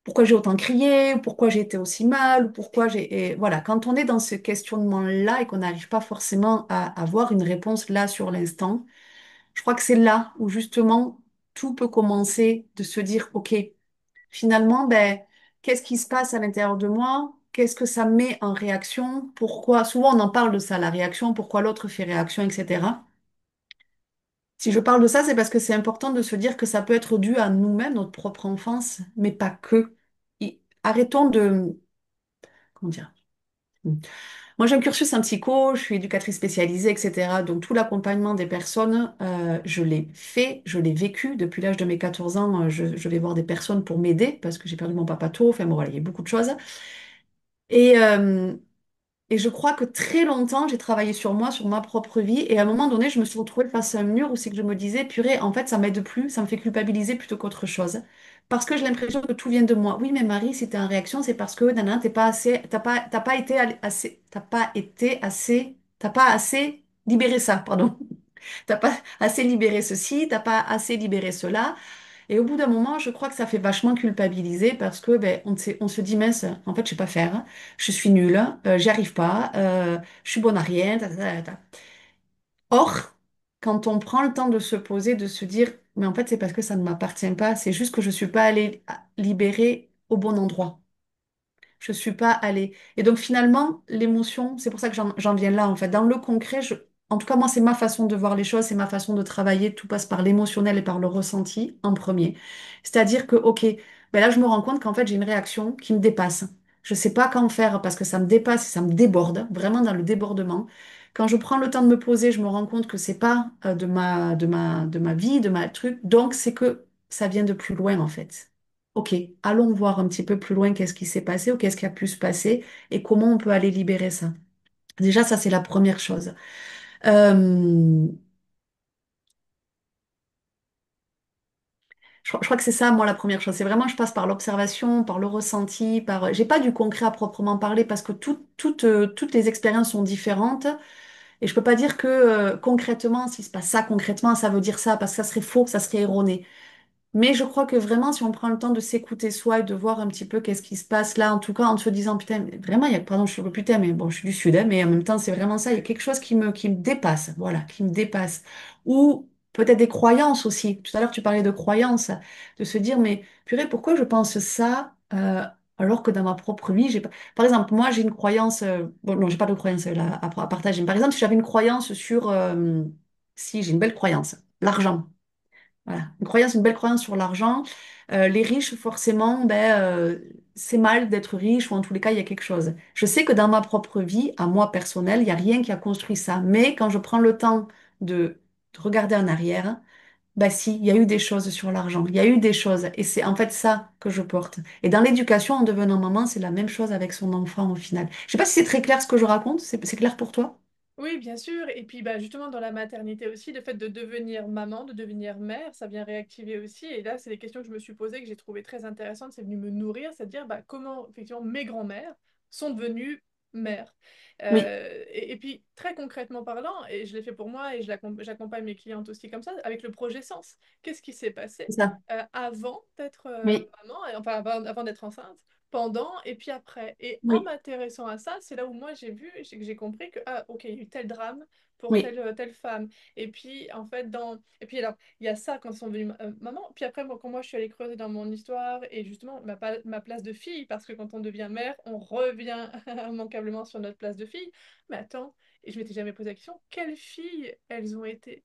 pourquoi j'ai autant crié, ou pourquoi j'ai été aussi mal, ou pourquoi j'ai... Et voilà, quand on est dans ce questionnement-là et qu'on n'arrive pas forcément à avoir une réponse là sur l'instant, je crois que c'est là où justement tout peut commencer de se dire, OK, finalement, ben, qu'est-ce qui se passe à l'intérieur de moi? Qu'est-ce que ça met en réaction? Pourquoi? Souvent, on en parle de ça, la réaction, pourquoi l'autre fait réaction, etc. Si je parle de ça, c'est parce que c'est important de se dire que ça peut être dû à nous-mêmes, notre propre enfance, mais pas que. Arrêtons de... Comment dire? Moi, j'ai un cursus en psycho, je suis éducatrice spécialisée, etc. Donc, tout l'accompagnement des personnes, je l'ai fait, je l'ai vécu. Depuis l'âge de mes 14 ans, je vais voir des personnes pour m'aider parce que j'ai perdu mon papa tôt. Enfin, bon, voilà, il y a beaucoup de choses. Et, euh, et je crois que très longtemps, j'ai travaillé sur moi, sur ma propre vie. Et à un moment donné, je me suis retrouvée face à un mur où c'est que je me disais, purée, en fait, ça m'aide plus, ça me fait culpabiliser plutôt qu'autre chose. Parce que j'ai l'impression que tout vient de moi. Oui, mais Marie, si t'es en réaction, c'est parce que, nanana, t'es pas assez, t'as pas été assez, t'as pas assez libéré ça, pardon. T'as pas assez libéré ceci, t'as pas assez libéré cela. Et au bout d'un moment, je crois que ça fait vachement culpabiliser parce que ben, on se dit, mince, en fait, je sais pas faire, je suis nulle, j'y arrive pas, je suis bonne à rien. Or, quand on prend le temps de se poser, de se dire, mais en fait, c'est parce que ça ne m'appartient pas, c'est juste que je suis pas allée libérer au bon endroit. Je suis pas allée. Et donc finalement, l'émotion, c'est pour ça que j'en viens là, en fait. Dans le concret, en tout cas, moi, c'est ma façon de voir les choses, c'est ma façon de travailler. Tout passe par l'émotionnel et par le ressenti en premier. C'est-à-dire que, OK, ben là, je me rends compte qu'en fait, j'ai une réaction qui me dépasse. Je sais pas qu'en faire parce que ça me dépasse et ça me déborde, vraiment dans le débordement. Quand je prends le temps de me poser, je me rends compte que c'est pas de ma vie, de ma truc. Donc, c'est que ça vient de plus loin, en fait. Ok, allons voir un petit peu plus loin qu'est-ce qui s'est passé ou qu'est-ce qui a pu se passer et comment on peut aller libérer ça. Déjà, ça, c'est la première chose. Euh, je crois que c'est ça, moi, la première chose. C'est vraiment, je passe par l'observation, par le ressenti, par... J'ai pas du concret à proprement parler parce que toutes les expériences sont différentes et je peux pas dire que concrètement, s'il se passe ça concrètement, ça veut dire ça parce que ça serait faux, ça serait erroné. Mais je crois que vraiment, si on prend le temps de s'écouter soi et de voir un petit peu qu'est-ce qui se passe là, en tout cas en se disant, putain, mais vraiment, il y a, pardon, je suis le putain, mais bon, je suis du Sud, hein, mais en même temps, c'est vraiment ça, il y a quelque chose qui me dépasse, voilà, qui me dépasse. Ou peut-être des croyances aussi. Tout à l'heure, tu parlais de croyances, de se dire, mais purée, pourquoi je pense ça alors que dans ma propre vie, j'ai pas... Par exemple, moi, j'ai une croyance, bon, non, j'ai pas de croyance là, à partager, mais par exemple, si j'avais une croyance sur, si j'ai une belle croyance, l'argent. Voilà. Une belle croyance sur l'argent. Les riches, forcément, ben, c'est mal d'être riche ou en tous les cas, il y a quelque chose. Je sais que dans ma propre vie, à moi personnelle, il n'y a rien qui a construit ça. Mais quand je prends le temps de regarder en arrière, bah si, il y a eu des choses sur l'argent. Il y a eu des choses. Et c'est en fait ça que je porte. Et dans l'éducation, en devenant maman, c'est la même chose avec son enfant au final. Je sais pas si c'est très clair ce que je raconte. C'est clair pour toi? Oui, bien sûr. Et puis bah, justement, dans la maternité aussi, le fait de devenir maman, de devenir mère, ça vient réactiver aussi. Et là, c'est des questions que je me suis posées, que j'ai trouvées très intéressantes. C'est venu me nourrir, c'est-à-dire bah, comment, effectivement, mes grands-mères sont devenues mères. Oui, Et puis, très concrètement parlant, et je l'ai fait pour moi et j'accompagne mes clientes aussi comme ça, avec le projet Sens. Qu'est-ce qui s'est passé c'est ça. avant d'être Oui, maman, enfin avant d'être enceinte? Pendant et puis après. Et en oui, m'intéressant à ça, c'est là où moi j'ai vu, j'ai compris que, ah, ok, il y a eu tel drame pour oui, telle femme. Et puis, en fait, et puis alors, il y a ça quand ils sont devenus maman. Puis après, moi, quand moi je suis allée creuser dans mon histoire et justement ma place de fille, parce que quand on devient mère, on revient immanquablement sur notre place de fille. Mais attends, et je m'étais jamais posé la question, quelles filles elles ont été?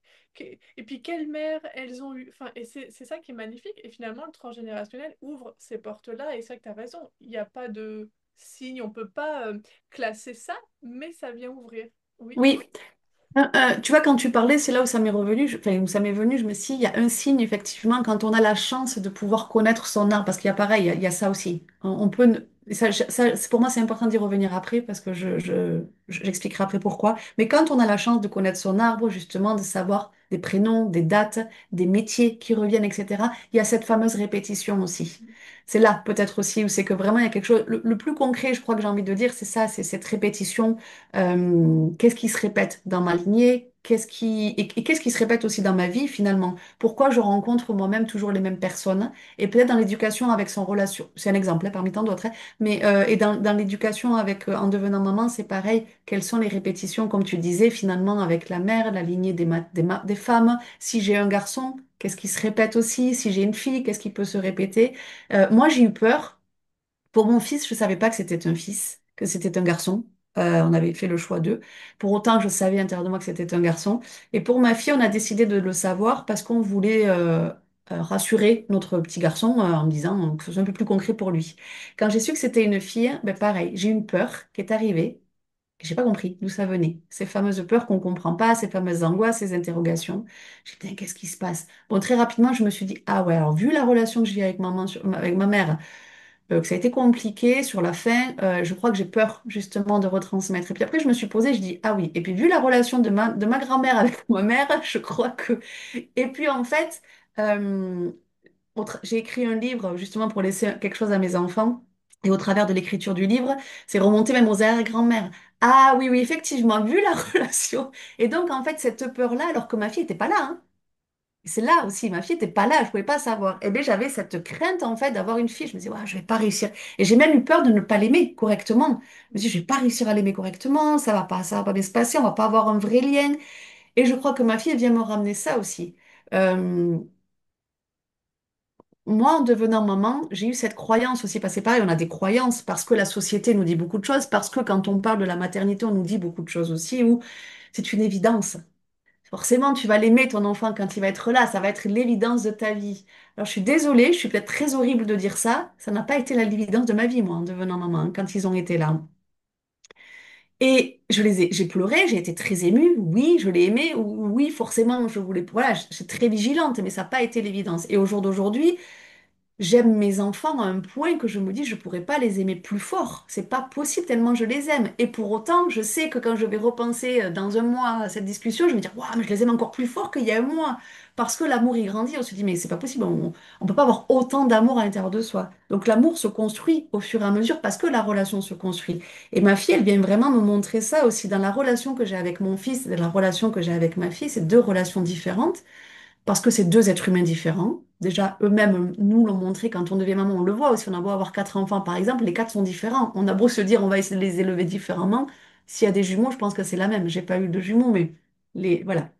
Et puis, quelle mère elles ont eu? Enfin, et c'est ça qui est magnifique. Et finalement, le transgénérationnel ouvre ces portes-là. Et c'est vrai que tu as raison. Il n'y a pas de signe. On ne peut pas classer ça, mais ça vient ouvrir. Oui. oui. Tu vois, quand tu parlais, c'est là où ça m'est revenu, enfin, où ça m'est venu, je me suis dit, il y a un signe, effectivement, quand on a la chance de pouvoir connaître son art, parce qu'il y a pareil, il y a ça aussi. On peut, et pour moi, c'est important d'y revenir après, parce que j'expliquerai après pourquoi. Mais quand on a la chance de connaître son arbre, justement, de savoir des prénoms, des dates, des métiers qui reviennent, etc., il y a cette fameuse répétition aussi. C'est là, peut-être aussi, où c'est que vraiment, il y a quelque chose, le plus concret, je crois que j'ai envie de dire, c'est ça, c'est cette répétition qu'est-ce qui se répète dans ma lignée, et qu'est-ce qui se répète aussi dans ma vie finalement? Pourquoi je rencontre moi-même toujours les mêmes personnes? Et peut-être dans l'éducation avec son relation, c'est un exemple parmi tant d'autres, hein, mais et dans l'éducation avec en devenant maman, c'est pareil. Quelles sont les répétitions, comme tu disais, finalement avec la mère, la lignée des femmes? Si j'ai un garçon, qu'est-ce qui se répète aussi? Si j'ai une fille, qu'est-ce qui peut se répéter? Moi, j'ai eu peur. Pour mon fils, je ne savais pas que c'était un fils, que c'était un garçon. On avait fait le choix d'eux. Pour autant, je savais intérieurement que c'était un garçon. Et pour ma fille, on a décidé de le savoir parce qu'on voulait rassurer notre petit garçon en me disant que ce soit un peu plus concret pour lui. Quand j'ai su que c'était une fille, ben pareil, j'ai eu une peur qui est arrivée. J'ai pas compris d'où ça venait. Ces fameuses peurs qu'on comprend pas, ces fameuses angoisses, ces interrogations. J'ai dit, qu'est-ce qui se passe? Bon, très rapidement, je me suis dit, ah ouais, alors vu la relation que j'ai avec maman, avec ma mère, que ça a été compliqué sur la fin, je crois que j'ai peur justement de retransmettre. Et puis après, je me suis posée, je dis, ah oui, et puis vu la relation de ma grand-mère avec ma mère, je crois que... Et puis en fait, euh, j'ai écrit un livre justement pour laisser quelque chose à mes enfants. Et au travers de l'écriture du livre, c'est remonté même aux arrière-grand-mères. Ah oui, oui, effectivement, vu la relation. Et donc, en fait, cette peur-là, alors que ma fille n'était pas là, hein, c'est là aussi, ma fille n'était pas là, je ne pouvais pas savoir. Et bien, j'avais cette crainte, en fait, d'avoir une fille. Je me disais, ouais, je ne vais pas réussir. Et j'ai même eu peur de ne pas l'aimer correctement. Je me dis, je ne vais pas réussir à l'aimer correctement, ça va pas bien se passer, on va pas avoir un vrai lien. Et je crois que ma fille, elle vient me ramener ça aussi. Euh, Moi, en devenant maman, j'ai eu cette croyance aussi, parce que c'est pareil, on a des croyances, parce que la société nous dit beaucoup de choses, parce que quand on parle de la maternité, on nous dit beaucoup de choses aussi, où c'est une évidence. Forcément, tu vas l'aimer, ton enfant, quand il va être là. Ça va être l'évidence de ta vie. Alors, je suis désolée, je suis peut-être très horrible de dire ça. Ça n'a pas été l'évidence de ma vie, moi, en devenant maman, hein, quand ils ont été là. Et j'ai pleuré, j'ai été très émue. Oui, je l'ai aimé. Oui, forcément, je voulais, voilà, j'étais très vigilante, mais ça n'a pas été l'évidence. Et au jour d'aujourd'hui, j'aime mes enfants à un point que je me dis je pourrais pas les aimer plus fort. C'est pas possible tellement je les aime. Et pour autant, je sais que quand je vais repenser dans un mois à cette discussion, je vais me dire waouh, mais je les aime encore plus fort qu'il y a un mois. Parce que l'amour il grandit. On se dit mais c'est pas possible. On peut pas avoir autant d'amour à l'intérieur de soi. Donc l'amour se construit au fur et à mesure parce que la relation se construit. Et ma fille, elle vient vraiment me montrer ça aussi dans la relation que j'ai avec mon fils, et la relation que j'ai avec ma fille. C'est deux relations différentes parce que c'est deux êtres humains différents. Déjà, eux-mêmes nous l'ont montré quand on devient maman, on le voit aussi, on a beau avoir quatre enfants par exemple, les quatre sont différents. On a beau se dire on va essayer de les élever différemment. S'il y a des jumeaux, je pense que c'est la même. J'ai pas eu de jumeaux, mais voilà.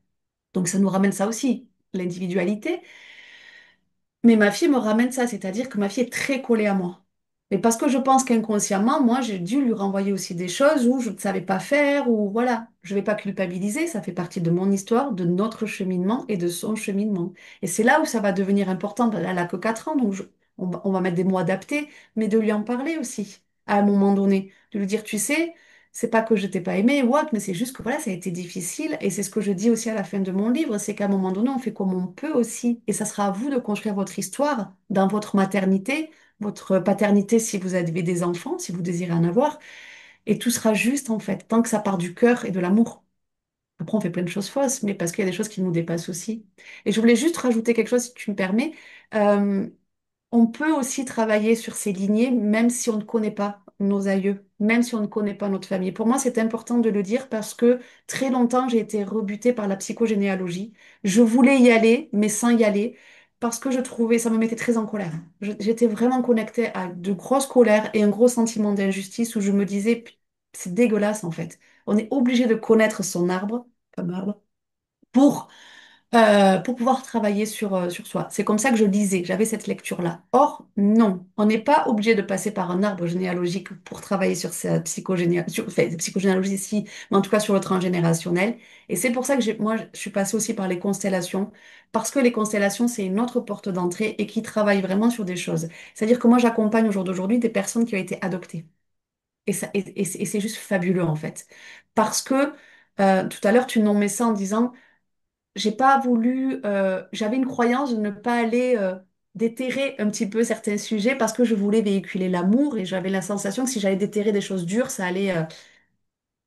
Donc ça nous ramène ça aussi, l'individualité. Mais ma fille me ramène ça, c'est-à-dire que ma fille est très collée à moi. Mais parce que je pense qu'inconsciemment, moi, j'ai dû lui renvoyer aussi des choses où je ne savais pas faire, ou voilà, je ne vais pas culpabiliser, ça fait partie de mon histoire, de notre cheminement et de son cheminement. Et c'est là où ça va devenir important. Elle n'a que 4 ans, donc on va mettre des mots adaptés, mais de lui en parler aussi, à un moment donné. De lui dire, tu sais, c'est pas que je t'ai pas aimé ou autre, mais c'est juste que voilà, ça a été difficile. Et c'est ce que je dis aussi à la fin de mon livre, c'est qu'à un moment donné, on fait comme on peut aussi. Et ça sera à vous de construire votre histoire dans votre maternité, votre paternité si vous avez des enfants, si vous désirez en avoir. Et tout sera juste en fait, tant que ça part du cœur et de l'amour. Après, on fait plein de choses fausses, mais parce qu'il y a des choses qui nous dépassent aussi. Et je voulais juste rajouter quelque chose, si tu me permets. Euh, on peut aussi travailler sur ces lignées, même si on ne connaît pas nos aïeux, même si on ne connaît pas notre famille. Pour moi, c'est important de le dire parce que très longtemps, j'ai été rebutée par la psychogénéalogie. Je voulais y aller, mais sans y aller, parce que je trouvais, ça me mettait très en colère. J'étais vraiment connectée à de grosses colères et un gros sentiment d'injustice où je me disais, c'est dégueulasse en fait. On est obligé de connaître son arbre, comme arbre, pour pour pouvoir travailler sur soi. C'est comme ça que je lisais, j'avais cette lecture-là. Or, non, on n'est pas obligé de passer par un arbre généalogique pour travailler sur sa psychogénéalogie, si, mais en tout cas sur le transgénérationnel. Et c'est pour ça que moi, je suis passée aussi par les constellations, parce que les constellations, c'est une autre porte d'entrée et qui travaille vraiment sur des choses. C'est-à-dire que moi, j'accompagne au jour d'aujourd'hui des personnes qui ont été adoptées. Et c'est juste fabuleux, en fait. Parce que tout à l'heure, tu nommais ça en disant j'ai pas voulu, j'avais une croyance de ne pas aller déterrer un petit peu certains sujets parce que je voulais véhiculer l'amour et j'avais la sensation que si j'allais déterrer des choses dures, ça allait,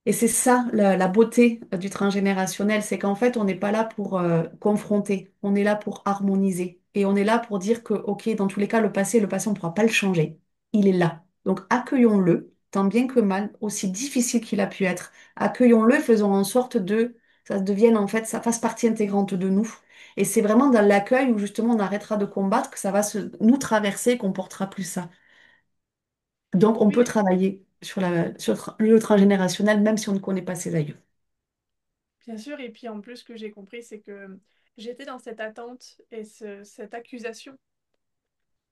et c'est ça la beauté du transgénérationnel, c'est qu'en fait, on n'est pas là pour confronter, on est là pour harmoniser. Et on est là pour dire que, OK, dans tous les cas, le passé, on ne pourra pas le changer. Il est là. Donc accueillons-le, tant bien que mal, aussi difficile qu'il a pu être. Accueillons-le, faisons en sorte de, ça devienne en fait, ça fasse partie intégrante de nous. Et c'est vraiment dans l'accueil où justement on arrêtera de combattre que ça va nous traverser et qu'on portera plus ça. Donc, on peut Oui, travailler sur le transgénérationnel, même si on ne connaît pas ses aïeux. bien sûr. Et puis en plus, ce que j'ai compris, c'est que j'étais dans cette attente et cette accusation.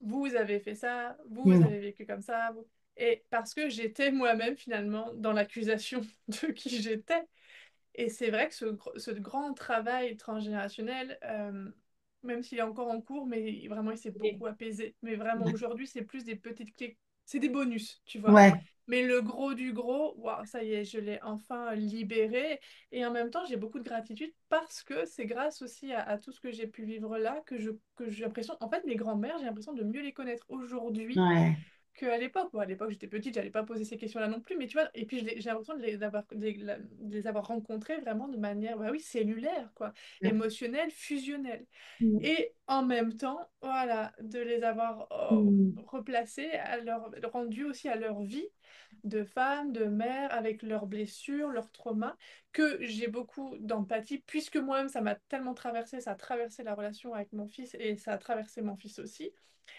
Vous avez fait ça, vous Mm. avez vécu comme ça. Et parce que j'étais moi-même finalement dans l'accusation de qui j'étais. Et c'est vrai que ce grand travail transgénérationnel, même s'il est encore en cours, mais vraiment il s'est Oui. beaucoup apaisé. Mais vraiment aujourd'hui, c'est plus des petites clés, c'est des bonus, tu vois. Ouais, Mais le gros du gros, waouh, ça y est, je l'ai enfin libéré. Et en même temps, j'ai beaucoup de gratitude parce que c'est grâce aussi à tout ce que j'ai pu vivre là que j'ai l'impression, en fait, mes grands-mères, j'ai l'impression de mieux les connaître aujourd'hui ouais. qu'à l'époque. Bon, à l'époque, j'étais petite, j'allais pas poser ces questions-là non plus, mais tu vois, et puis j'ai l'impression de les avoir rencontrées vraiment de manière, bah oui, cellulaire, quoi, émotionnelle, fusionnelle. Mm. Et en même temps, voilà, de les avoir Mm. replacées, rendues aussi à leur vie de femmes, de mères, avec leurs blessures, leurs traumas, que j'ai beaucoup d'empathie, puisque moi-même, ça m'a tellement traversé, ça a traversé la relation avec mon fils et ça a traversé mon fils aussi.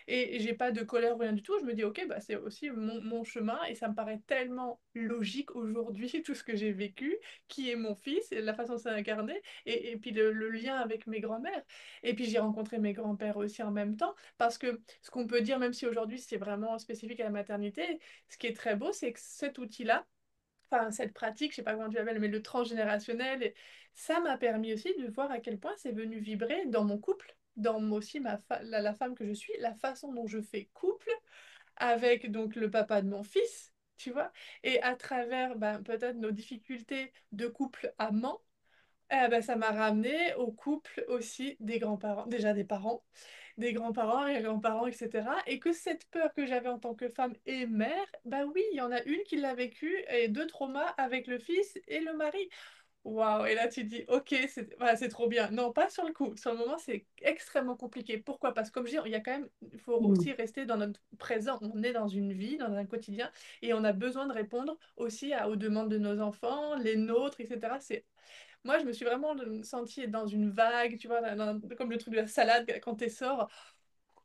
Et j'ai pas de colère ou rien du tout. Je me dis, ok, bah, c'est aussi mon chemin et ça me paraît tellement logique aujourd'hui, tout ce que j'ai vécu, qui est mon fils, et la façon dont c'est incarné, et puis le lien avec mes grands-mères. Et puis j'ai rencontré mes grands-pères aussi en même temps, parce que ce qu'on peut dire, même si aujourd'hui c'est vraiment spécifique à la maternité, ce qui est très beau, c'est que cet outil-là, enfin cette pratique, je sais pas comment tu l'appelles, mais le transgénérationnel, ça m'a permis aussi de voir à quel point c'est venu vibrer dans mon couple, dans aussi la femme que je suis, la façon dont je fais couple avec donc le papa de mon fils, tu vois, et à travers ben, peut-être nos difficultés de couple amant, ben, ça m'a ramené au couple aussi des grands-parents, déjà des parents, des grands-parents et grands-parents, etc. Et que cette peur que j'avais en tant que femme et mère, bah oui, il y en a une qui l'a vécue et deux traumas avec le fils et le mari. Waouh, et là tu te dis, ok, c'est voilà, c'est trop bien. Non, pas sur le coup. Sur le moment, c'est extrêmement compliqué. Pourquoi? Parce que comme je dis, il y a quand même, il faut Mm. aussi rester dans notre présent. On est dans une vie, dans un quotidien, et on a besoin de répondre aussi aux demandes de nos enfants, les nôtres, etc. Moi, je me suis vraiment sentie dans une vague, tu vois, comme le truc de la salade quand t'essores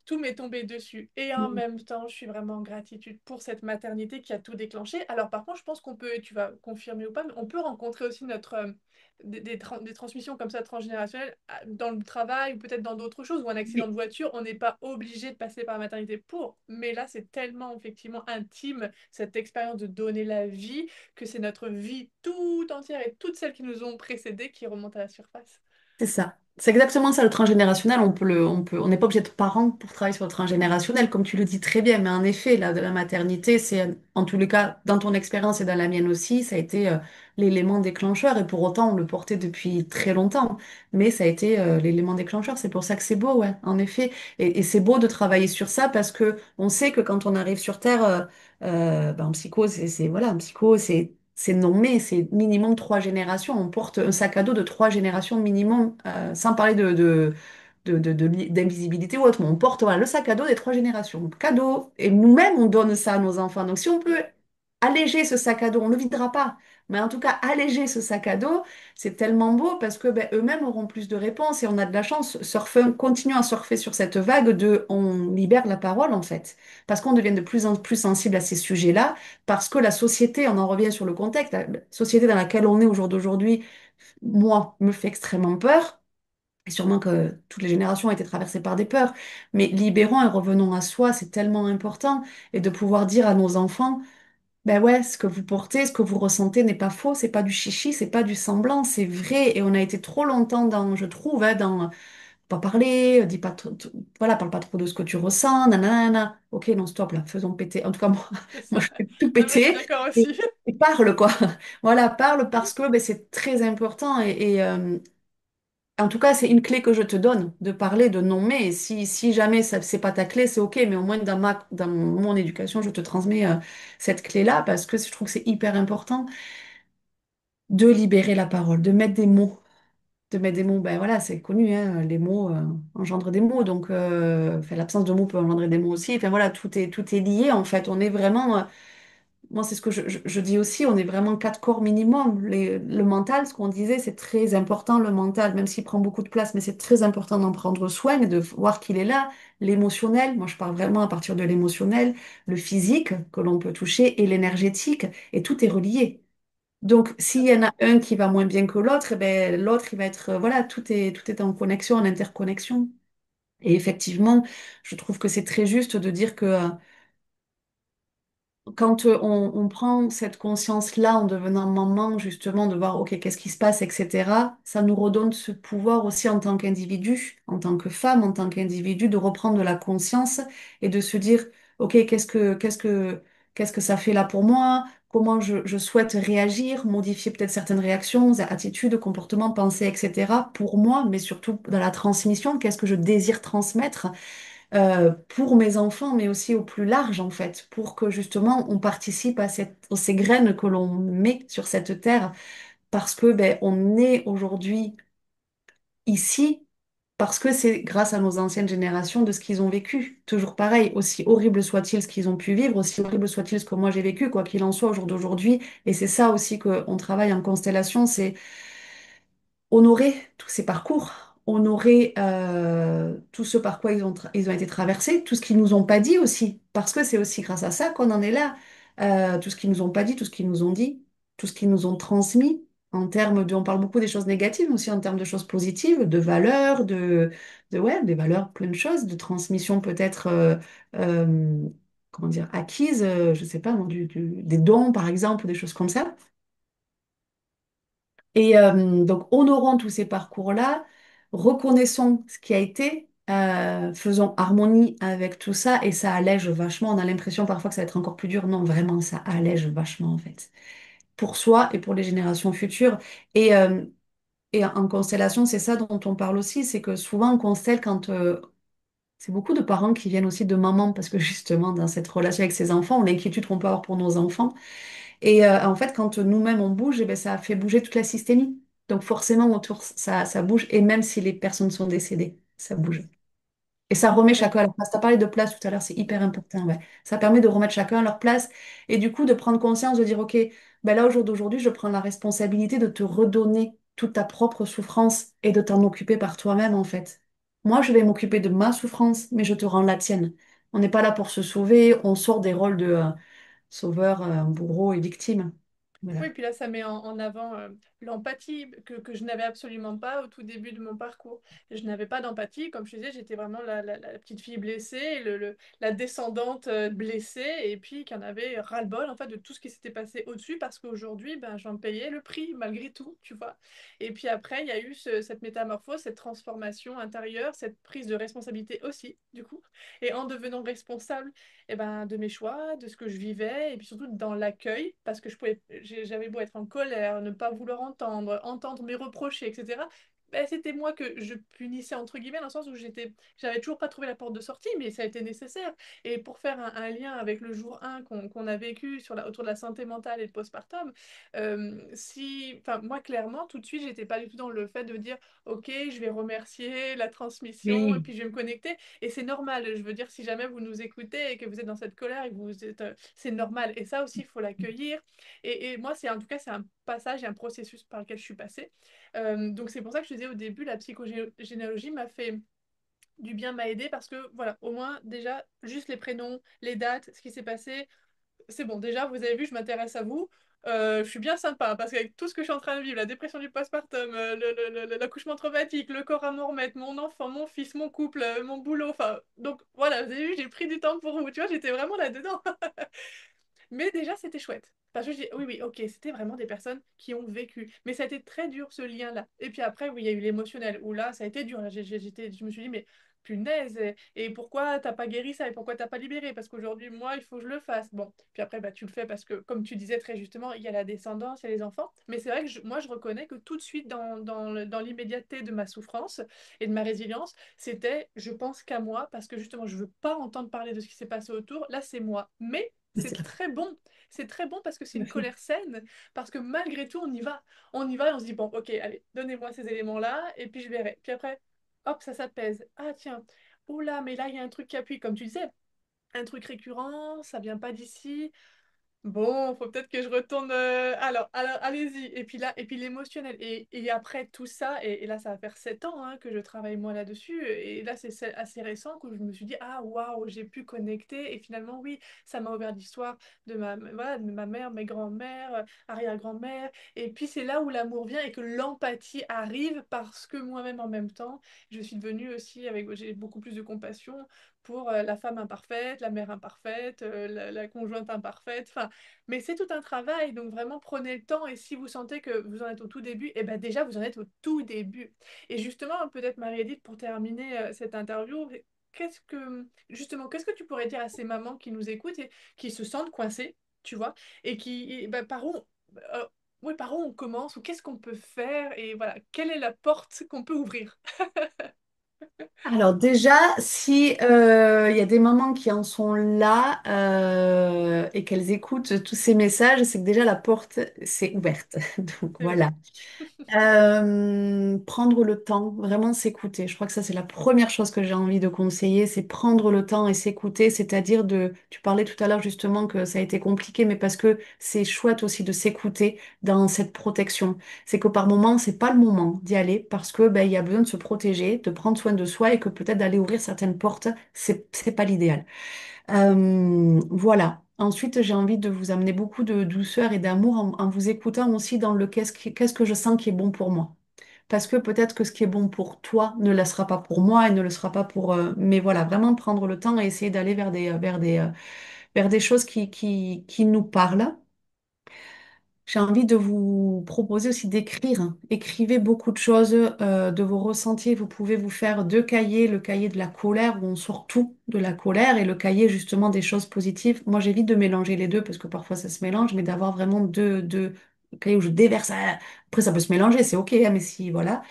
tout m'est tombé dessus. Et en Mm. même temps, je suis vraiment en gratitude pour cette maternité qui a tout déclenché. Alors par contre, je pense qu'on peut, tu vas confirmer ou pas, mais on peut rencontrer aussi des transmissions comme ça transgénérationnelles dans le travail ou peut-être dans d'autres choses ou un accident de Oui, voiture. On n'est pas obligé de passer par la maternité pour. Mais là, c'est tellement effectivement intime, cette expérience de donner la vie, que c'est notre vie tout entière et toutes celles qui nous ont précédées qui remontent à la surface. c'est ça. C'est exactement ça, le transgénérationnel. On n'est pas obligé d'être parent pour travailler sur le transgénérationnel, comme tu le dis très bien. Mais en effet, là, de la maternité, c'est, en tous les cas, dans ton expérience et dans la mienne aussi, ça a été l'élément déclencheur. Et pour autant, on le portait depuis très longtemps. Mais ça a été l'élément déclencheur. C'est pour ça que c'est beau, ouais, en effet. Et c'est beau de travailler sur ça parce que on sait que quand on arrive sur Terre, ben, en psycho, voilà, en psycho, c'est nommé, c'est minimum 3 générations. On porte un sac à dos de 3 générations minimum, sans parler d'invisibilité ou autre. Mais on porte voilà, le sac à dos des 3 générations. Cadeau. Et nous-mêmes, on donne ça à nos enfants. Donc, si on peut alléger ce sac à dos, on ne le videra pas. Mais en tout cas, alléger ce sac à dos, c'est tellement beau parce que ben, eux-mêmes auront plus de réponses et on a de la chance. Continuons à surfer sur cette vague de on libère la parole en fait. Parce qu'on devient de plus en plus sensible à ces sujets-là, parce que la société, on en revient sur le contexte, la société dans laquelle on est au jour d'aujourd'hui, moi, me fait extrêmement peur. Et sûrement que toutes les générations ont été traversées par des peurs. Mais libérons et revenons à soi, c'est tellement important. Et de pouvoir dire à nos enfants, ben ouais, ce que vous portez, ce que vous ressentez n'est pas faux, c'est pas du chichi, c'est pas du semblant, c'est vrai. Et on a été trop longtemps dans, je trouve, dans pas parler, dis pas voilà, parle pas trop de ce que tu ressens, nanana. Ok, non, stop là, faisons péter. En tout cas, moi, C'est moi ça. je fais tout Non, mais je suis péter d'accord et, aussi. et parle quoi. Voilà, parle parce que ben, c'est très important en tout cas, c'est une clé que je te donne, de parler, de nommer. Et si jamais ça, c'est pas ta clé, c'est OK, mais au moins dans mon éducation, je te transmets cette clé-là parce que je trouve que c'est hyper important de libérer la parole, de mettre des mots. De mettre des mots, ben voilà, c'est connu, hein, les mots engendrent des mots, donc enfin, l'absence de mots peut engendrer des mots aussi. Enfin voilà, tout est lié en fait. On est vraiment moi, c'est ce que je dis aussi, on est vraiment 4 corps minimum. Le mental, ce qu'on disait, c'est très important, le mental, même s'il prend beaucoup de place, mais c'est très important d'en prendre soin et de voir qu'il est là. L'émotionnel, moi je parle vraiment à partir de l'émotionnel, le physique que l'on peut toucher et l'énergétique, et tout est relié. Donc, s'il y en a un qui va moins bien que l'autre, eh ben, l'autre, il va être, voilà, tout est en connexion, en interconnexion. Et effectivement, je trouve que c'est très juste de dire que quand on prend cette conscience-là en devenant maman, justement, de voir, OK, qu'est-ce qui se passe, etc., ça nous redonne ce pouvoir aussi en tant qu'individu, en tant que femme, en tant qu'individu, de reprendre de la conscience et de se dire, OK, qu'est-ce que ça fait là pour moi? Comment je souhaite réagir, modifier peut-être certaines réactions, attitudes, comportements, pensées, etc., pour moi, mais surtout dans la transmission, qu'est-ce que je désire transmettre? Pour mes enfants, mais aussi au plus large, en fait, pour que justement on participe à ces graines que l'on met sur cette terre, parce que ben, on est aujourd'hui ici, parce que c'est grâce à nos anciennes générations de ce qu'ils ont vécu. Toujours pareil, aussi horrible soit-il ce qu'ils ont pu vivre, aussi horrible soit-il ce que moi j'ai vécu, quoi qu'il en soit au jour d'aujourd'hui. Et c'est ça aussi qu'on travaille en constellation, c'est honorer tous ces parcours, honorer tout ce par quoi ils ont été traversés, tout ce qu'ils nous ont pas dit aussi, parce que c'est aussi grâce à ça qu'on en est là. Tout ce qu'ils nous ont pas dit, tout ce qu'ils nous ont dit, tout ce qu'ils nous ont transmis en termes de, on parle beaucoup des choses négatives, mais aussi en termes de choses positives, de valeurs, ouais, des valeurs, plein de choses, de transmission peut-être, euh, comment dire, acquises, je sais pas, moi, des dons par exemple, ou des choses comme ça. Et donc, honorons tous ces parcours-là, reconnaissons ce qui a été, faisons harmonie avec tout ça, et ça allège vachement. On a l'impression parfois que ça va être encore plus dur. Non, vraiment, ça allège vachement, en fait. Pour soi et pour les générations futures. Et, euh, et en constellation, c'est ça dont on parle aussi, c'est que souvent, on constelle quand... c'est beaucoup de parents qui viennent aussi de maman, parce que justement, dans cette relation avec ses enfants, l'inquiétude qu'on peut avoir pour nos enfants, et en fait, quand nous-mêmes on bouge, eh ben, ça fait bouger toute la systémie. Donc forcément, autour, ça bouge. Et même si les personnes sont décédées, ça bouge. Et ça remet Ouais. chacun à leur place. Tu as parlé de place tout à l'heure, c'est hyper important. Ouais. Ça permet de remettre chacun à leur place et du coup de prendre conscience, de dire, OK, ben là, au jour d'aujourd'hui, je prends la responsabilité de te redonner toute ta propre souffrance et de t'en occuper par toi-même, en fait. Moi, je vais m'occuper de ma souffrance, mais je te rends la tienne. On n'est pas là pour se sauver, on sort des rôles de sauveur, bourreau et victime. Voilà. Oui, puis là, ça met en avant l'empathie que je n'avais absolument pas au tout début de mon parcours. Je n'avais pas d'empathie, comme je disais, j'étais vraiment la petite fille blessée, la descendante blessée, et puis qui en avait ras-le-bol en fait de tout ce qui s'était passé au-dessus, parce qu'aujourd'hui, ben, j'en payais le prix malgré tout, tu vois. Et puis après, il y a eu cette métamorphose, cette transformation intérieure, cette prise de responsabilité aussi, du coup. Et en devenant responsable eh ben, de mes choix, de ce que je vivais, et puis surtout dans l'accueil, parce que j'avais beau être en colère, ne pas vouloir entendre mes reprocher, etc. ben, c'était moi que je punissais entre guillemets, dans le sens où j'avais toujours pas trouvé la porte de sortie, mais ça a été nécessaire. Et pour faire un lien avec le jour 1 qu'on a vécu autour de la santé mentale et le postpartum, enfin, moi, clairement, tout de suite, j'étais pas du tout dans le fait de dire, OK, je vais remercier la transmission et Oui, puis je vais me connecter. Et c'est normal. Je veux dire, si jamais vous nous écoutez et que vous êtes dans cette colère et que vous êtes, c'est normal. Et ça aussi, il faut l'accueillir. Et moi, en tout cas, c'est un passage et un processus par lequel je suis passée. Donc c'est pour ça que je disais au début, la psychogénéalogie m'a fait du bien, m'a aidé parce que voilà, au moins déjà, juste les prénoms, les dates, ce qui s'est passé, c'est bon. Déjà, vous avez vu, je m'intéresse à vous. Je suis bien sympa hein, parce qu'avec tout ce que je suis en train de vivre, la dépression du postpartum, l'accouchement traumatique, le corps à me remettre, mon enfant, mon fils, mon couple, mon boulot, enfin, donc voilà, vous avez vu, j'ai pris du temps pour vous, tu vois, j'étais vraiment là-dedans. Mais déjà, c'était chouette. Parce que je dis, oui, oui, ok, c'était vraiment des personnes qui ont vécu. Mais ça a été très dur, ce lien-là. Et puis après, oui, il y a eu l'émotionnel, où là, ça a été dur. Là, je me suis dit, mais punaise, et pourquoi t'as pas guéri ça? Et pourquoi t'as pas libéré? Parce qu'aujourd'hui, moi, il faut que je le fasse. Bon, puis après, bah, tu le fais parce que, comme tu disais très justement, il y a la descendance, il y a les enfants. Mais c'est vrai que moi, je reconnais que tout de suite, dans l'immédiateté de ma souffrance et de ma résilience, c'était, je pense qu'à moi, parce que justement, je veux pas entendre parler de ce qui s'est passé autour. Là, c'est moi. Mais c'est c'est très bon. C'est très bon parce que c'est tout à une fait. colère saine, parce que malgré tout, on y va. On y va et on se dit, bon, ok, allez, donnez-moi ces éléments-là, et puis je verrai. Puis après, hop, ça s'apaise. Ah tiens, oh là, mais là, il y a un truc qui appuie, comme tu disais, un truc récurrent, ça vient pas d'ici. Bon, faut peut-être que je retourne. Alors, allez-y. Et puis là, et puis l'émotionnel. Et après tout ça, et là, ça va faire 7 ans hein, que je travaille moi là-dessus. Et là, c'est assez récent que je me suis dit, ah waouh, j'ai pu connecter. Et finalement, oui, ça m'a ouvert l'histoire voilà, de ma mère, mes grands-mères, arrière-grand-mère. Et puis c'est là où l'amour vient et que l'empathie arrive parce que moi-même en même temps, je suis devenue aussi j'ai beaucoup plus de compassion pour la femme imparfaite, la mère imparfaite, la conjointe imparfaite. Enfin, mais c'est tout un travail, donc vraiment prenez le temps et si vous sentez que vous en êtes au tout début, et ben déjà vous en êtes au tout début. Et justement, peut-être Marie-Edith, pour terminer cette interview, qu'est-ce que tu pourrais dire à ces mamans qui nous écoutent et qui se sentent coincées, tu vois, ben, euh, par où on commence ou qu'est-ce qu'on peut faire et voilà, quelle est la porte qu'on peut ouvrir? Alors déjà, si il y a des mamans qui en sont là et qu'elles écoutent tous ces messages, c'est que déjà la porte s'est ouverte. Donc Eh oui. voilà. Prendre le temps, vraiment s'écouter. Je crois que ça, c'est la première chose que j'ai envie de conseiller, c'est prendre le temps et s'écouter, c'est-à-dire tu parlais tout à l'heure justement que ça a été compliqué, mais parce que c'est chouette aussi de s'écouter dans cette protection. C'est que par moment, c'est pas le moment d'y aller parce que ben, il y a besoin de se protéger, de prendre soin de soi et que peut-être d'aller ouvrir certaines portes, c'est pas l'idéal. Voilà. Ensuite, j'ai envie de vous amener beaucoup de douceur et d'amour en vous écoutant aussi dans le qu'est-ce que je sens qui est bon pour moi. Parce que peut-être que ce qui est bon pour toi ne le sera pas pour moi et ne le sera pas pour... mais voilà, vraiment prendre le temps et essayer d'aller vers des choses qui nous parlent. J'ai envie de vous proposer aussi d'écrire. Écrivez beaucoup de choses de vos ressentis. Vous pouvez vous faire deux cahiers, le cahier de la colère où on sort tout de la colère et le cahier justement des choses positives. Moi, j'évite de mélanger les deux parce que parfois ça se mélange, mais d'avoir vraiment deux cahiers où je déverse. Après, ça peut se mélanger, c'est OK, hein, mais si, voilà.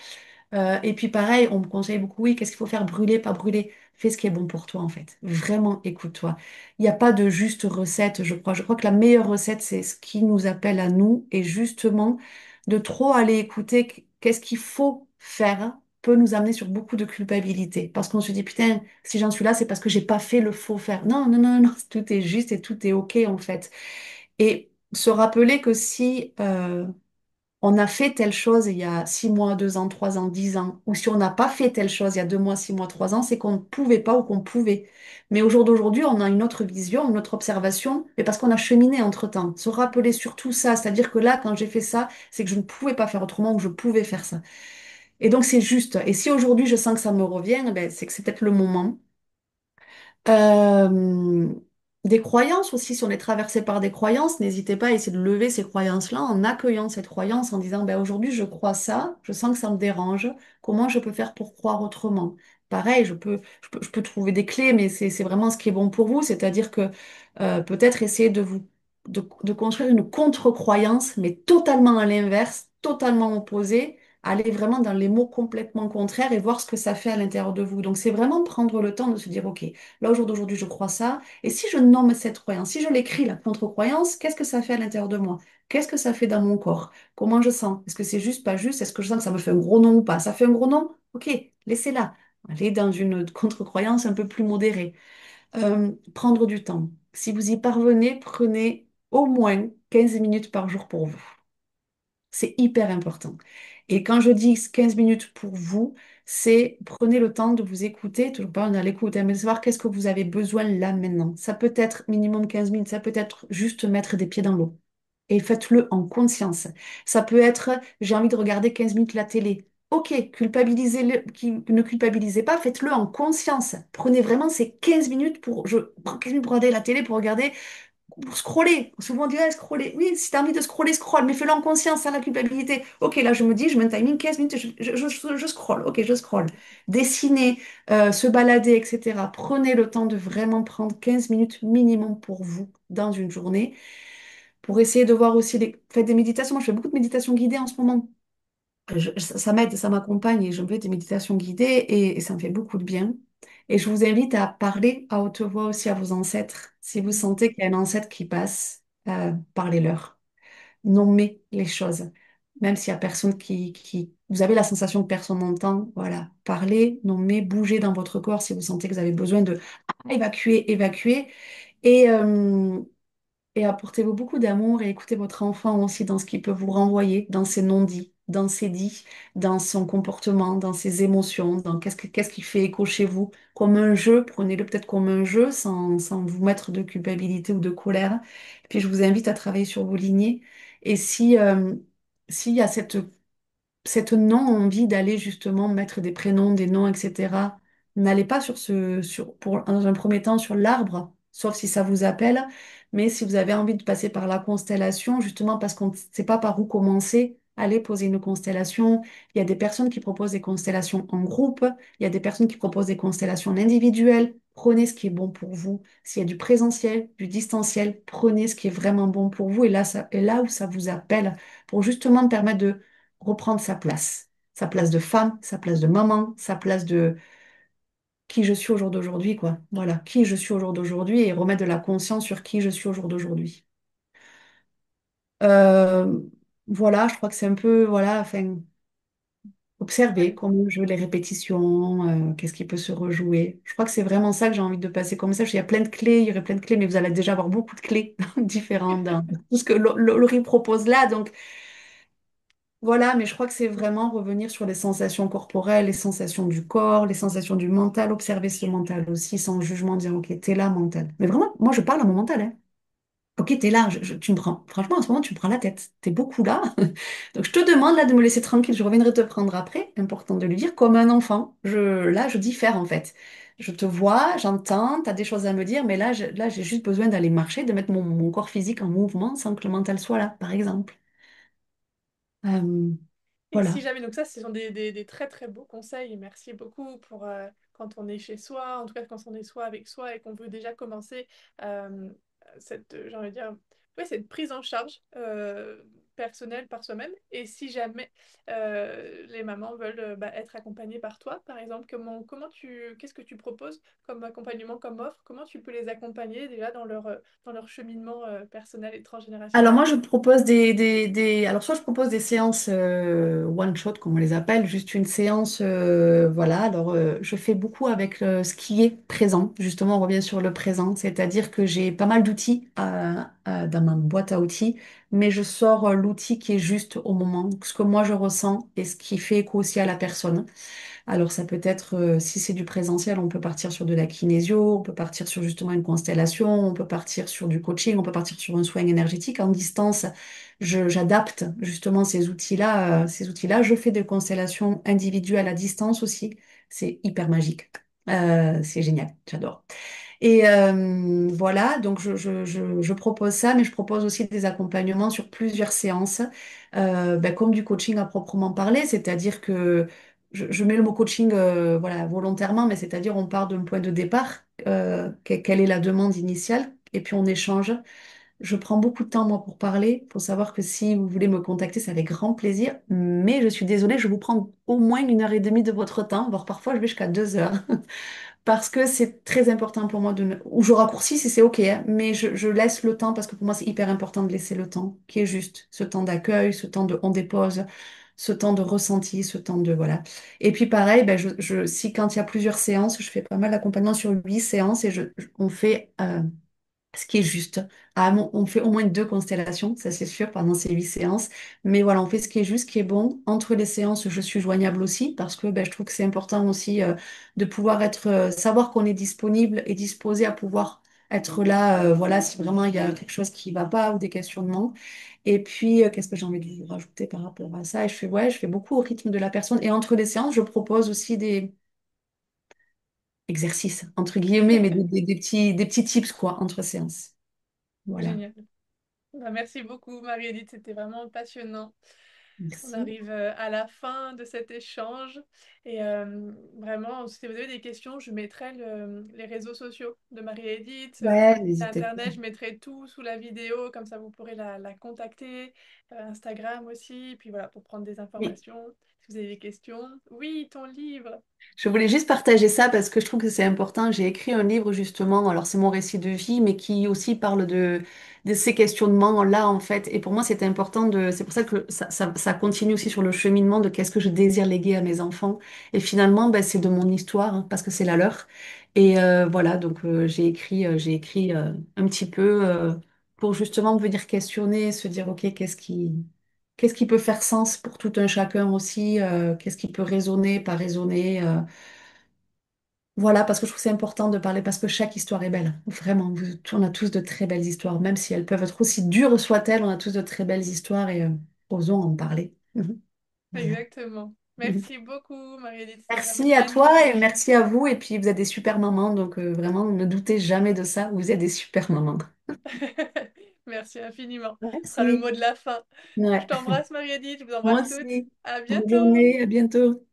Et puis pareil, on me conseille beaucoup, oui, qu'est-ce qu'il faut faire? Brûler, pas brûler. Fais ce qui est bon pour toi, en fait. Vraiment, écoute-toi. Il n'y a pas de juste recette, je crois. Je crois que la meilleure recette, c'est ce qui nous appelle à nous. Et justement, de trop aller écouter qu'est-ce qu'il faut faire peut nous amener sur beaucoup de culpabilité. Parce qu'on se dit, putain, si j'en suis là, c'est parce que j'ai pas fait le faux faire. Non, non, non, non, tout est juste et tout est OK, en fait. Et se rappeler que si on a fait telle chose il y a 6 mois, 2 ans, 3 ans, 10 ans, ou si on n'a pas fait telle chose il y a 2 mois, 6 mois, 3 ans, c'est qu'on ne pouvait pas ou qu'on pouvait. Mais au jour d'aujourd'hui, on a une autre vision, une autre observation, mais parce qu'on a cheminé entre-temps. Se rappeler surtout ça, c'est-à-dire que là, quand j'ai fait ça, c'est que je ne pouvais pas faire autrement ou je pouvais faire ça. Et donc c'est juste. Et si aujourd'hui je sens que ça me revient, eh ben, c'est que c'est peut-être le moment. Euh, des croyances aussi, si on est traversé par des croyances, n'hésitez pas à essayer de lever ces croyances-là en accueillant cette croyance, en disant, ben, aujourd'hui je crois ça, je sens que ça me dérange, comment je peux faire pour croire autrement? Pareil, je peux trouver des clés, mais c'est vraiment ce qui est bon pour vous, c'est-à-dire que peut-être essayer de construire une contre-croyance, mais totalement à l'inverse, totalement opposée, aller vraiment dans les mots complètement contraires et voir ce que ça fait à l'intérieur de vous. Donc, c'est vraiment prendre le temps de se dire, OK, là, au jour d'aujourd'hui, je crois ça. Et si je nomme cette croyance, si je l'écris, la contre-croyance, qu'est-ce que ça fait à l'intérieur de moi? Qu'est-ce que ça fait dans mon corps? Comment je sens? Est-ce que c'est juste, pas juste? Est-ce que je sens que ça me fait un gros nom ou pas? Ça fait un gros nom? OK, laissez-la. Allez dans une contre-croyance un peu plus modérée. Prendre du temps. Si vous y parvenez, prenez au moins 15 minutes par jour pour vous. C'est hyper important. Et quand je dis 15 minutes pour vous, c'est prenez le temps de vous écouter, toujours pas on est à l'écoute, hein, mais de savoir qu'est-ce que vous avez besoin là maintenant. Ça peut être minimum 15 minutes, ça peut être juste mettre des pieds dans l'eau. Et faites-le en conscience. Ça peut être j'ai envie de regarder 15 minutes la télé. Ok, ne culpabilisez pas, faites-le en conscience. Prenez vraiment ces 15 minutes je prends 15 minutes pour regarder la télé, pour scroller. Souvent on dit, ah, scroller. Oui, si tu as envie de scroller, scroll, mais fais-le en conscience, sans la culpabilité. Ok, là, je me dis, je mets un timing 15 minutes, je scroll. Ok, je scroll. Dessiner, se balader, etc. Prenez le temps de vraiment prendre 15 minutes minimum pour vous dans une journée, pour essayer de voir aussi faites des méditations. Moi, je fais beaucoup de méditations guidées en ce moment. Ça m'aide, ça m'accompagne et je fais des méditations guidées et ça me fait beaucoup de bien. Et je vous invite à parler à haute voix aussi à vos ancêtres. Si vous Mm. sentez qu'il y a un ancêtre qui passe, parlez-leur. Nommez les choses. Même s'il y a personne Vous avez la sensation que personne n'entend, voilà. Parlez, nommez, bougez dans votre corps si vous sentez que vous avez besoin de évacuer, évacuer. Et, et apportez-vous beaucoup d'amour et écoutez votre enfant aussi dans ce qu'il peut vous renvoyer, dans ses non-dits, dans ses dits, dans son comportement, dans ses émotions, dans qu'est-ce qui fait écho chez vous. Comme un jeu, prenez-le peut-être comme un jeu sans vous mettre de culpabilité ou de colère. Puis je vous invite à travailler sur vos lignées. Et s'il y a cette non-envie d'aller justement mettre des prénoms, des noms, etc. N'allez pas dans un premier temps sur l'arbre, sauf si ça vous appelle. Mais si vous avez envie de passer par la constellation, justement parce qu'on ne sait pas par où commencer, allez poser une constellation. Il y a des personnes qui proposent des constellations en groupe, il y a des personnes qui proposent des constellations individuelles. Prenez ce qui est bon pour vous. S'il y a du présentiel, du distanciel, prenez ce qui est vraiment bon pour vous. Et là où ça vous appelle, pour justement permettre de reprendre sa place de femme, sa place de maman, sa place de qui je suis au jour d'aujourd'hui, quoi. Voilà, qui je suis au jour d'aujourd'hui et remettre de la conscience sur qui je suis au jour d'aujourd'hui. Euh, voilà, je crois que c'est un peu, voilà, enfin, observer Ouais. comment je joue les répétitions, qu'est-ce qui peut se rejouer. Je crois que c'est vraiment ça que j'ai envie de passer comme message. Il y a plein de clés, il y aurait plein de clés, mais vous allez déjà avoir beaucoup de clés différentes dans tout ce que Laurie propose là, donc voilà, mais je crois que c'est vraiment revenir sur les sensations corporelles, les sensations du corps, les sensations du mental, observer ce mental aussi sans jugement, dire ok, t'es là, mental. Mais vraiment, moi je parle à mon mental, hein. Ok, t'es là, tu me prends. Franchement, en ce moment, tu me prends la tête. T'es beaucoup là. Donc je te demande là de me laisser tranquille, je reviendrai te prendre après. Important de lui dire, comme un enfant. Là, je diffère en fait. Je te vois, j'entends, t'as des choses à me dire, mais là, j'ai juste besoin d'aller marcher, de mettre mon corps physique en mouvement sans que le mental soit là, par exemple. Euh, Et si voilà. jamais, donc ça, ce sont des très très beaux conseils. Merci beaucoup pour quand on est chez soi, en tout cas quand on est soi avec soi et qu'on veut déjà commencer euh, j'ai envie de dire, ouais, cette prise en charge personnelle par soi-même. Et si jamais les mamans veulent bah, être accompagnées par toi, par exemple, qu'est-ce que tu proposes comme accompagnement, comme offre? Comment tu peux les accompagner déjà dans leur cheminement personnel et Alors moi transgénérationnel? je propose alors soit je propose des séances one shot comme on les appelle, juste une séance voilà. Alors je fais beaucoup avec ce qui est présent. Justement on revient sur le présent, c'est-à-dire que j'ai pas mal d'outils dans ma boîte à outils, mais je sors l'outil qui est juste au moment, ce que moi je ressens et ce qui fait écho aussi à la personne. Alors ça peut être, si c'est du présentiel, on peut partir sur de la kinésio, on peut partir sur justement une constellation, on peut partir sur du coaching, on peut partir sur un soin énergétique. En distance, j'adapte justement ces outils-là. Ces outils-là, je fais des constellations individuelles à distance aussi. C'est hyper magique. C'est génial, j'adore. Et voilà, donc je propose ça, mais je propose aussi des accompagnements sur plusieurs séances, ben, comme du coaching à proprement parler, c'est-à-dire que je mets le mot coaching voilà, volontairement, mais c'est-à-dire on part d'un point de départ, quelle est la demande initiale, et puis on échange. Je prends beaucoup de temps, moi, pour parler. Il faut savoir que si vous voulez me contacter, c'est avec grand plaisir. Mais je suis désolée, je vous prends au moins 1 heure et demie de votre temps, voire parfois je vais jusqu'à 2 heures. Parce que c'est très important pour moi ou je raccourcis si c'est OK, hein, mais je laisse le temps parce que pour moi, c'est hyper important de laisser le temps qui est juste. Ce temps d'accueil, ce temps de on dépose, ce temps de ressenti, ce temps de voilà. Et puis pareil, ben, si quand il y a plusieurs séances, je fais pas mal d'accompagnement sur 8 séances et on fait ce qui est juste. On fait au moins 2 constellations, ça c'est sûr, pendant ces 8 séances. Mais voilà, on fait ce qui est juste, ce qui est bon. Entre les séances, je suis joignable aussi parce que ben, je trouve que c'est important aussi de pouvoir savoir qu'on est disponible et disposé à pouvoir être là, voilà, si vraiment il y a quelque chose qui va pas ou des questionnements. Et puis, qu'est-ce que j'ai envie de vous rajouter par rapport à ça? Et ouais, je fais beaucoup au rythme de la personne. Et entre les séances, je propose aussi des exercices, entre guillemets, mais des petits tips, quoi, entre séances. Voilà. Génial. Bah, merci beaucoup, Marie-Edith, c'était vraiment passionnant. On Merci. arrive à la fin de cet échange et vraiment, si vous avez des questions, je mettrai les réseaux sociaux de Marie-Edith, Ouais, son site n'hésitez pas. internet, je mettrai tout sous la vidéo, comme ça vous pourrez la contacter, Instagram aussi, puis voilà, pour prendre des Oui. informations, si vous avez des questions. Oui, ton livre. Je voulais juste partager ça parce que je trouve que c'est important. J'ai écrit un livre justement, alors c'est mon récit de vie, mais qui aussi parle de ces questionnements-là en fait. Et pour moi, c'est important c'est pour ça que ça continue aussi sur le cheminement de qu'est-ce que je désire léguer à mes enfants. Et finalement, ben, c'est de mon histoire, hein, parce que c'est la leur. Et voilà, donc j'ai écrit un petit peu pour justement venir questionner, se dire, OK, qu'est-ce qui peut faire sens pour tout un chacun aussi, qu'est-ce qui peut résonner, pas résonner. Voilà, parce que je trouve que c'est important de parler, parce que chaque histoire est belle. Vraiment, on a tous de très belles histoires, même si elles peuvent être aussi dures soient-elles, on a tous de très belles histoires et osons en parler. Mhm. Voilà. Exactement. Mhm. Merci beaucoup, Marie-Edith, c'était vraiment Merci à toi et magnifique. merci à vous. Et puis, vous êtes des super mamans, donc vraiment, ne doutez jamais de ça. Vous êtes des super mamans. Merci infiniment. Ce sera le Merci. mot de la fin. Je Ouais. t'embrasse, Marie-Edith. Je vous Moi embrasse toutes. aussi. À Bonne bientôt. journée, à bientôt.